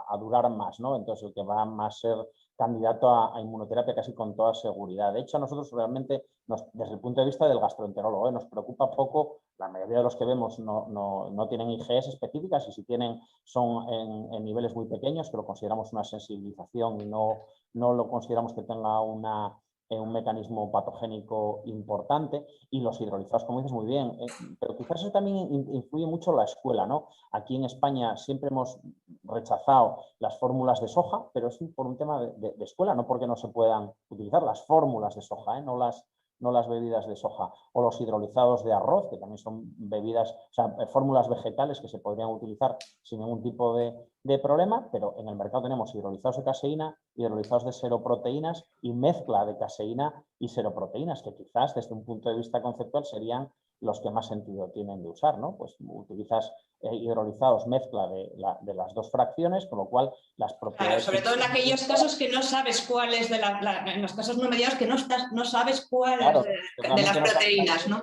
a durar más, ¿no? Entonces el que va a más ser candidato a inmunoterapia casi con toda seguridad. De hecho, a nosotros realmente, desde el punto de vista del gastroenterólogo, nos preocupa poco. La mayoría de los que vemos no tienen IgEs específicas y si tienen son en niveles muy pequeños, que lo consideramos una sensibilización y no lo consideramos que tenga un mecanismo patogénico importante, y los hidrolizados, como dices muy bien, pero quizás eso también influye mucho la escuela, ¿no? Aquí en España siempre hemos rechazado las fórmulas de soja, pero es por un tema de escuela, no porque no se puedan utilizar las fórmulas de soja, no las bebidas de soja, o los hidrolizados de arroz, que también son bebidas, o sea, fórmulas vegetales que se podrían utilizar sin ningún tipo de problema, pero en el mercado tenemos hidrolizados de caseína, hidrolizados de seroproteínas y mezcla de caseína y seroproteínas, que quizás desde un punto de vista conceptual serían los que más sentido tienen de usar, ¿no? Pues utilizas hidrolizados mezcla de las 2 fracciones, con lo cual las propiedades... Claro, sobre todo en aquellos casos que no sabes cuál es en los casos no mediados que no sabes cuál claro, es de las proteínas, ¿no?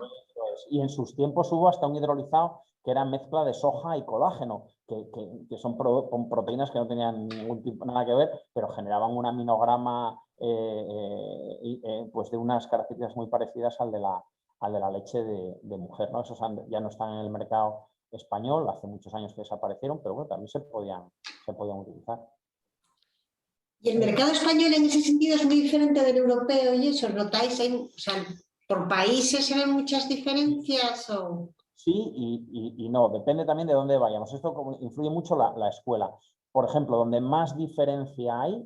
Y en sus tiempos hubo hasta un hidrolizado que era mezcla de soja y colágeno, que son proteínas que no tenían ningún tipo, nada que ver, pero generaban un aminograma pues de unas características muy parecidas al de la leche de mujer, ¿no? Esos ya no están en el mercado español, hace muchos años que desaparecieron, pero bueno, también se podían utilizar. Y el mercado español en ese sentido es muy diferente del europeo, y eso, ¿notáis? O sea, ¿por países se ven muchas diferencias? O... Sí y no, depende también de dónde vayamos. Esto influye mucho la escuela. Por ejemplo, donde más diferencia hay,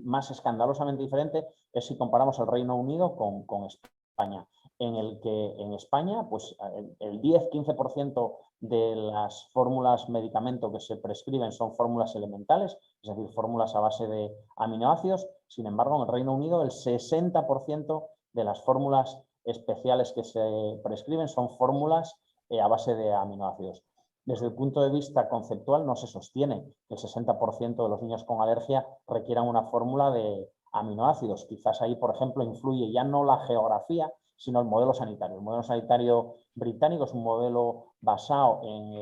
más escandalosamente diferente, es si comparamos el Reino Unido con España, en el que en España pues, el 10-15% de las fórmulas medicamento que se prescriben son fórmulas elementales, es decir, fórmulas a base de aminoácidos. Sin embargo, en el Reino Unido el 60% de las fórmulas especiales que se prescriben son fórmulas a base de aminoácidos. Desde el punto de vista conceptual no se sostiene que el 60% de los niños con alergia requieran una fórmula de aminoácidos. Quizás ahí, por ejemplo, influye ya no la geografía, sino el modelo sanitario. El modelo sanitario británico es un modelo basado en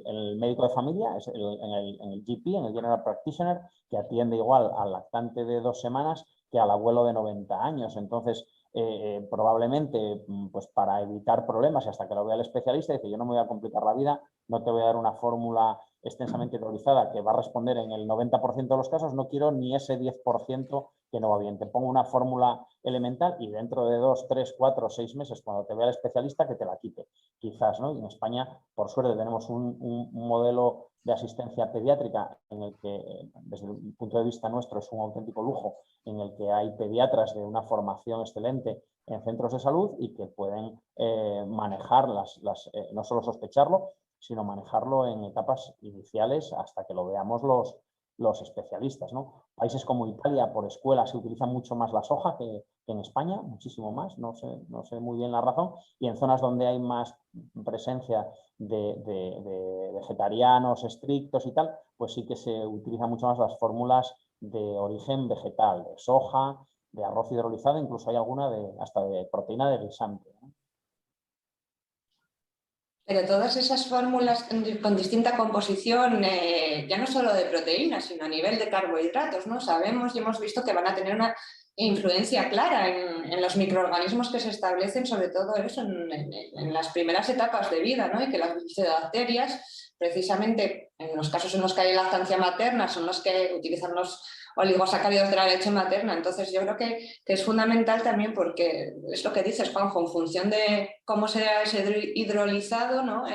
el médico de familia, en el GP, en el General Practitioner, que atiende igual al lactante de 2 semanas que al abuelo de 90 años. Entonces, probablemente, pues para evitar problemas y hasta que lo vea el especialista, dice: yo no me voy a complicar la vida, no te voy a dar una fórmula extensamente hidrolizada que va a responder en el 90% de los casos, no quiero ni ese 10% que no va bien. Te pongo una fórmula elemental y dentro de 2, 3, 4, 6 meses, cuando te vea el especialista, que te la quite. Quizás, ¿no? Y en España, por suerte, tenemos un modelo de asistencia pediátrica en el que, desde el punto de vista nuestro, es un auténtico lujo, en el que hay pediatras de una formación excelente en centros de salud y que pueden manejar no solo sospecharlo, sino manejarlo en etapas iniciales hasta que lo veamos los especialistas, ¿no? Países como Italia, por escuela, se utiliza mucho más la soja que en España, muchísimo más, no sé muy bien la razón, y en zonas donde hay más presencia de vegetarianos estrictos y tal, pues sí que se utilizan mucho más las fórmulas de origen vegetal, de soja, de arroz hidrolizado, incluso hay alguna hasta de proteína de guisante, ¿no? Pero todas esas fórmulas con distinta composición, ya no solo de proteínas, sino a nivel de carbohidratos, ¿no? Sabemos y hemos visto que van a tener influencia clara en los microorganismos que se establecen, sobre todo eso, en las primeras etapas de vida, ¿no? Y que las bifidobacterias, precisamente en los casos en los que hay lactancia materna, son los que utilizan los oligosacáridos de la leche materna. Entonces yo creo que es fundamental también, porque es lo que dices, Juanjo, en función de cómo sea ese hidrolizado, ¿no?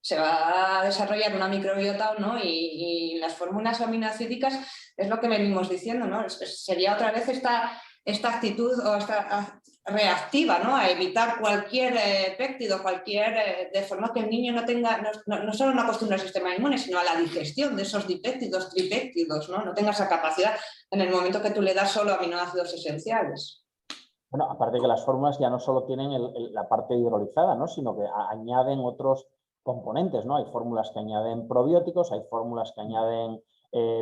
Se va a desarrollar una microbiota o no, y las fórmulas aminoácidicas es lo que venimos diciendo, ¿no? Sería otra vez esta actitud o esta reactiva, ¿no? A evitar cualquier péptido, de forma que el niño no tenga, no solo no acostumbre al sistema inmune, sino a la digestión de esos dipéptidos, tripéptidos, ¿no? No tenga esa capacidad en el momento que tú le das solo aminoácidos esenciales. Bueno, aparte que las fórmulas ya no solo tienen la parte hidrolizada, ¿no? Sino que añaden otros componentes, ¿no? Hay fórmulas que añaden probióticos, hay fórmulas que añaden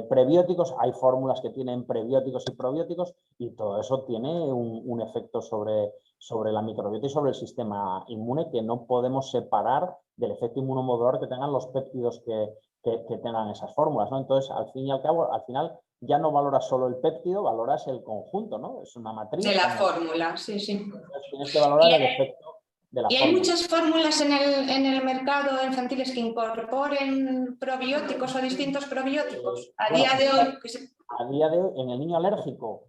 prebióticos, hay fórmulas que tienen prebióticos y probióticos, y todo eso tiene un efecto sobre la microbiota y sobre el sistema inmune, que no podemos separar del efecto inmunomodulador que tengan los péptidos que tengan esas fórmulas, ¿no? Entonces, al fin y al cabo, al final ya no valoras solo el péptido, valoras el conjunto, ¿no? Es una matriz. De la fórmula, sí, sí. Entonces, tienes que valorar el efecto de la fórmula. Y hay muchas fórmulas en el mercado infantiles que incorporen probióticos o distintos probióticos. A día de hoy, en el niño alérgico,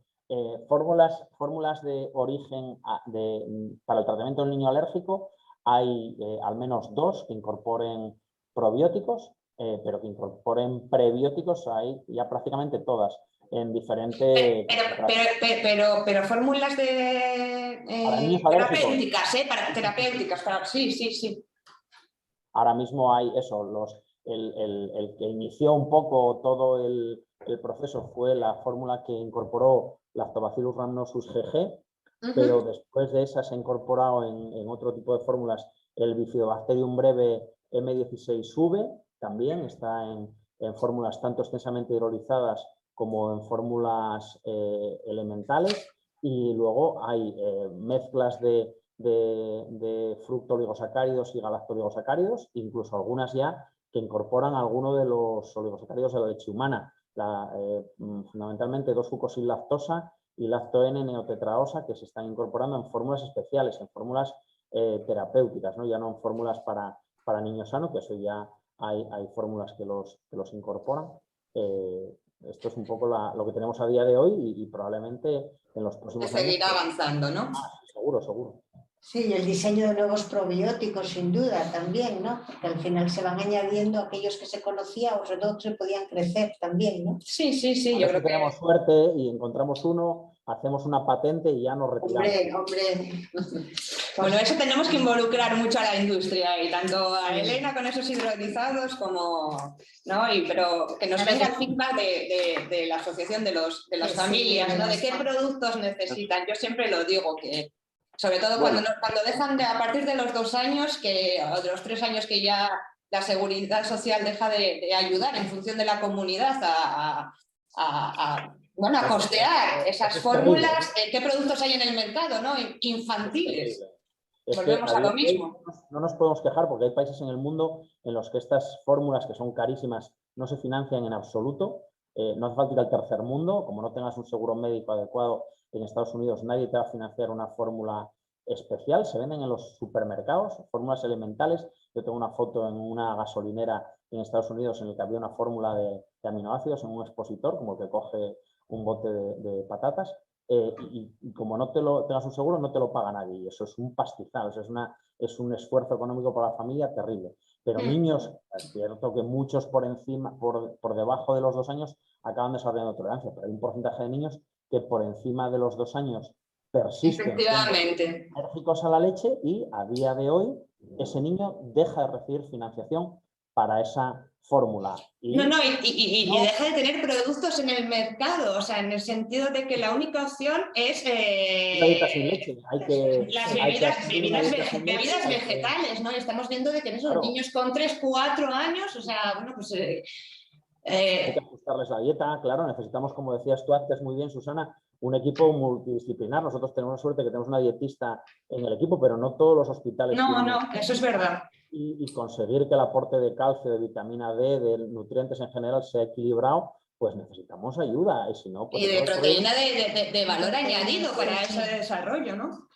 fórmulas de origen para el tratamiento del niño alérgico, hay al menos 2 que incorporen probióticos, pero que incorporen prebióticos hay ya prácticamente todas, en diferentes... Pero fórmulas de terapéuticas, sí. Ahora mismo hay eso, el que inició un poco todo el proceso fue la fórmula que incorporó Lactobacillus rhamnosus GG, pero después de esa se ha incorporado en otro tipo de fórmulas el Bifidobacterium breve M16V, también está en fórmulas tanto extensamente hidrolizadas como en fórmulas elementales, y luego hay mezclas de fructooligosacáridos y galactooligosacáridos, incluso algunas ya que incorporan alguno de los oligosacáridos de la leche humana, fundamentalmente 2-fucosilactosa y lacto-N-neotetraosa, que se están incorporando en fórmulas especiales, en fórmulas terapéuticas, ¿no? Ya no en fórmulas para niños sanos, que eso ya hay fórmulas que los incorporan. Esto es un poco lo que tenemos a día de hoy, y probablemente en los próximos años... Seguirá avanzando, ¿no? Seguro. Sí, y el diseño de nuevos probióticos, sin duda, también, ¿no? Porque al final se van añadiendo aquellos que se conocían, o sobre todo que se podían crecer también, ¿no? Sí. Yo creo que tenemos suerte y encontramos uno, hacemos una patente y ya nos retiramos. Hombre. Bueno, eso tenemos que involucrar mucho a la industria, y tanto a Elena con esos hidrolizados como... ¿no? Pero que nos venga el feedback de la asociación de las familias, ¿no? De qué productos necesitan. Yo siempre lo digo, que sobre todo cuando dejan a partir de los 2 años, o de los 3 años, que ya la seguridad social deja de ayudar en función de la comunidad a costear esas fórmulas, qué productos hay en el mercado, ¿no? Infantiles. Volvemos a lo mismo. No nos podemos quejar, porque hay países en el mundo en los que estas fórmulas, que son carísimas, no se financian en absoluto. No hace falta ir al tercer mundo. Como no tengas un seguro médico adecuado, en Estados Unidos nadie te va a financiar una fórmula especial. Se venden en los supermercados, fórmulas elementales. Yo tengo una foto en una gasolinera en Estados Unidos en la que había una fórmula de aminoácidos en un expositor, como el que coge un bote de patatas. Y como no tengas un seguro, no te lo paga nadie. Y eso es un pastizal, es un esfuerzo económico para la familia terrible. Pero niños, es cierto que muchos por debajo de los 2 años acaban desarrollando tolerancia, pero hay un porcentaje de niños que por encima de los 2 años persisten alérgicos a la leche, y a día de hoy ese niño deja de recibir financiación para esa fórmula. Y deja de tener productos en el mercado, o sea, en el sentido de que la única opción es sin leche. Las bebidas vegetales, ¿no? Y estamos viendo de que en esos niños con 3-4 años, o sea, bueno, pues... hay que ajustarles la dieta, claro. Necesitamos, como decías tú antes muy bien, Susana, un equipo multidisciplinar. Nosotros tenemos la suerte que tenemos una dietista en el equipo, pero no todos los hospitales tienen. Eso es verdad. Y conseguir que el aporte de calcio, de vitamina D, de nutrientes en general sea equilibrado, pues necesitamos ayuda. Y si no, pues y de proteína de valor añadido para ese desarrollo, ¿no?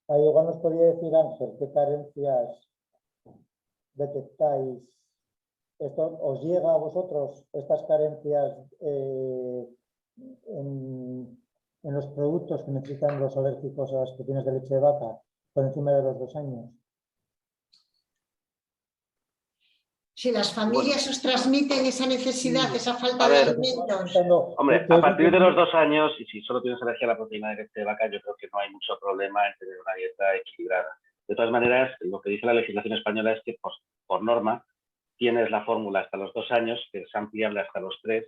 Ahí igual nos podría decir, Ángel, qué carencias detectáis. ¿Esto os llega a vosotros, estas carencias en los productos que necesitan los alérgicos a las proteínas de leche de vaca por encima de los 2 años? Si las familias os transmiten esa necesidad, esa falta A de ver, alimentos. Hombre, a partir de los 2 años, y si solo tienes alergia a la proteína de leche de vaca, yo creo que no hay mucho problema en tener una dieta equilibrada. De todas maneras, lo que dice la legislación española es que, por norma, tienes la fórmula hasta los 2 años, que es ampliable hasta los 3,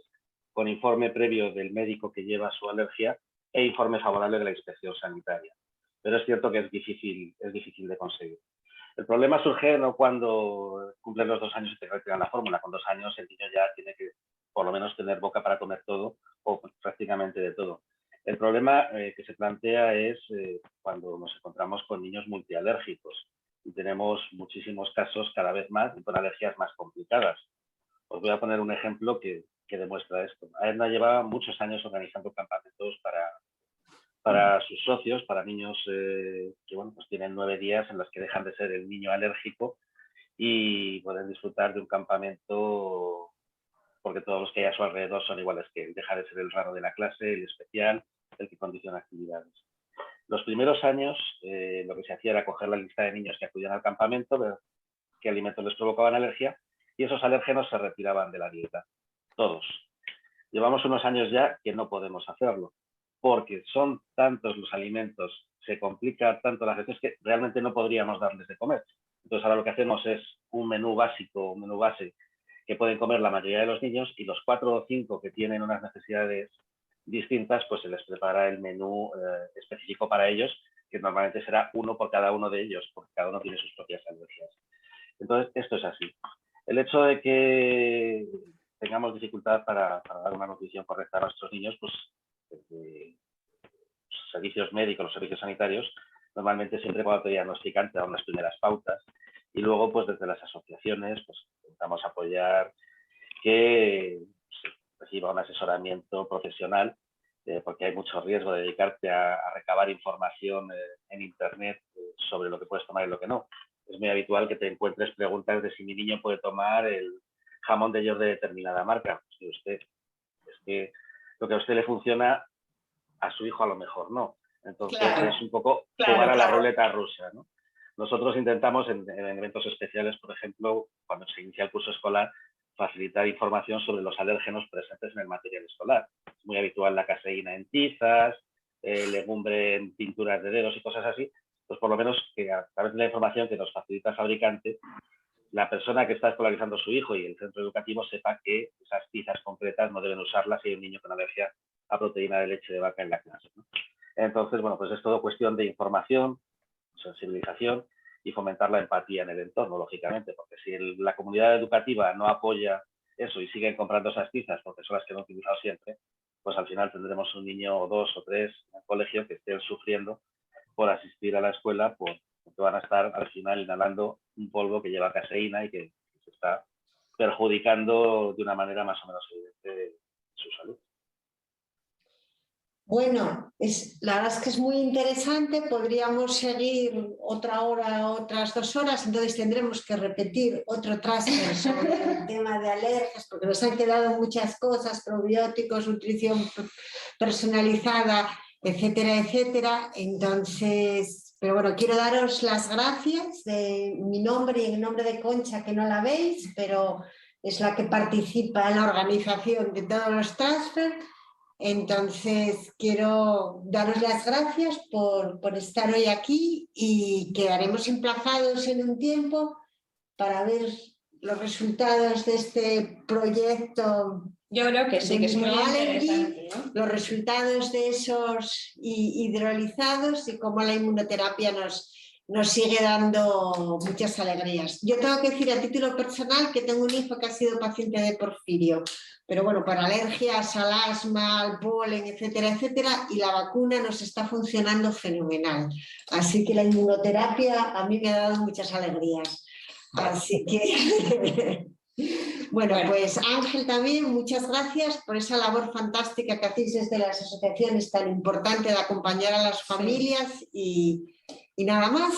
con informe previo del médico que lleva su alergia e informe favorable de la inspección sanitaria. Pero es cierto que es difícil de conseguir. El problema surge no cuando cumplen los 2 años y te retiran la fórmula. Con 2 años el niño ya tiene que por lo menos tener boca para comer todo o prácticamente de todo. El problema que se plantea es cuando nos encontramos con niños multialérgicos y tenemos muchísimos casos cada vez más y con alergias más complicadas. Os voy a poner un ejemplo que demuestra esto. Aetna lleva muchos años organizando campamentos para sus socios, para niños que bueno, pues tienen 9 días en los que dejan de ser el niño alérgico y pueden disfrutar de un campamento porque todos los que hay a su alrededor son iguales que él. Deja de ser el raro de la clase, el especial, el que condiciona actividades. Los primeros años lo que se hacía era coger la lista de niños que acudían al campamento, ver qué alimentos les provocaban alergia y esos alérgenos se retiraban de la dieta. Todos. Llevamos unos años ya que no podemos hacerlo, porque son tantos los alimentos, se complica tanto la gestión que realmente no podríamos darles de comer. Entonces ahora lo que hacemos es un menú básico, un menú base que pueden comer la mayoría de los niños y los 4 o 5 que tienen unas necesidades distintas, pues se les prepara el menú específico para ellos, que normalmente será uno por cada uno de ellos, porque cada uno tiene sus propias alergias. Entonces, esto es así. El hecho de que tengamos dificultad para dar una nutrición correcta a nuestros niños, pues los servicios médicos, los servicios sanitarios, normalmente siempre cuando te diagnostican te dan unas primeras pautas y luego pues desde las asociaciones pues intentamos apoyar que reciba un asesoramiento profesional porque hay mucho riesgo de dedicarte a recabar información en internet sobre lo que puedes tomar y lo que no. Es muy habitual que te encuentres preguntas de si mi niño puede tomar el jamón de york de determinada marca. Pues es que lo que a usted le funciona, a su hijo a lo mejor no. Entonces es un poco jugar a la ruleta rusa, ¿no? Nosotros intentamos en eventos especiales, por ejemplo, cuando se inicia el curso escolar, facilitar información sobre los alérgenos presentes en el material escolar. Es muy habitual la caseína en tizas, legumbre en pinturas de dedos y cosas así. Pues por lo menos que a través de la información que nos facilita el fabricante, la persona que está escolarizando a su hijo y el centro educativo sepa que esas tizas concretas no deben usarlas si hay un niño con alergia a proteína de leche de vaca en la clase, ¿no? Entonces, bueno, pues es todo cuestión de información, sensibilización y fomentar la empatía en el entorno, lógicamente, porque si la comunidad educativa no apoya eso y siguen comprando esas tizas porque son las que no han utilizado siempre, pues al final tendremos un niño o 2 o 3 en el colegio que estén sufriendo por asistir a la escuela, porque van a estar al final inhalando un polvo que lleva caseína y que se está perjudicando de una manera más o menos evidente su salud. Bueno, la verdad es que es muy interesante, podríamos seguir otra hora, otras 2 horas, entonces tendremos que repetir otro transfer sobre el tema de alergias, porque nos han quedado muchas cosas, probióticos, nutrición personalizada, etcétera, etcétera. Entonces, pero bueno, quiero daros las gracias de mi nombre y en nombre de Concha, que no la veis, pero es la que participa en la organización de todos los transfers. Entonces, quiero daros las gracias por estar hoy aquí y quedaremos emplazados en un tiempo para ver los resultados de este proyecto. Yo creo que sí, que es muy interesante, ¿no? Los resultados de esos hidrolizados y cómo la inmunoterapia nos sigue dando muchas alegrías. Yo tengo que decir a título personal que tengo un hijo que ha sido paciente de Porfirio, pero bueno, para alergias al asma, al polen, etcétera, etcétera, y la vacuna nos está funcionando fenomenal. Así que la inmunoterapia a mí me ha dado muchas alegrías. Así que Bueno, Bueno. pues Ángel también, muchas gracias por esa labor fantástica que hacéis desde las asociaciones tan importante de acompañar a las familias y nada más.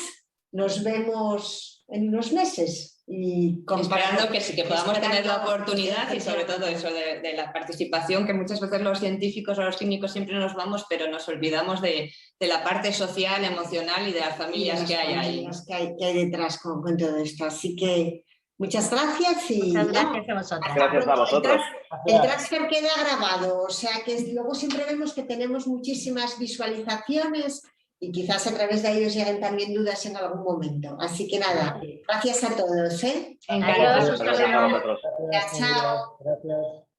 Nos vemos en unos meses. Y Esperando que sí, que podamos tener la esperando- oportunidad y sobre todo eso de la participación, que muchas veces los científicos o los químicos siempre nos vamos, pero nos olvidamos de la parte social, emocional y de las familias las que hay ahí. familias que hay detrás con todo esto. Así que muchas gracias y Muchas nada, gracias a vosotras. hasta Gracias a pronto. vosotros. El transfer queda grabado, o sea que luego siempre vemos que tenemos muchísimas visualizaciones y quizás a través de ellos lleguen también dudas en algún momento. Así que nada, gracias a todos. Adiós, Gracias a vosotros. Chao. Gracias.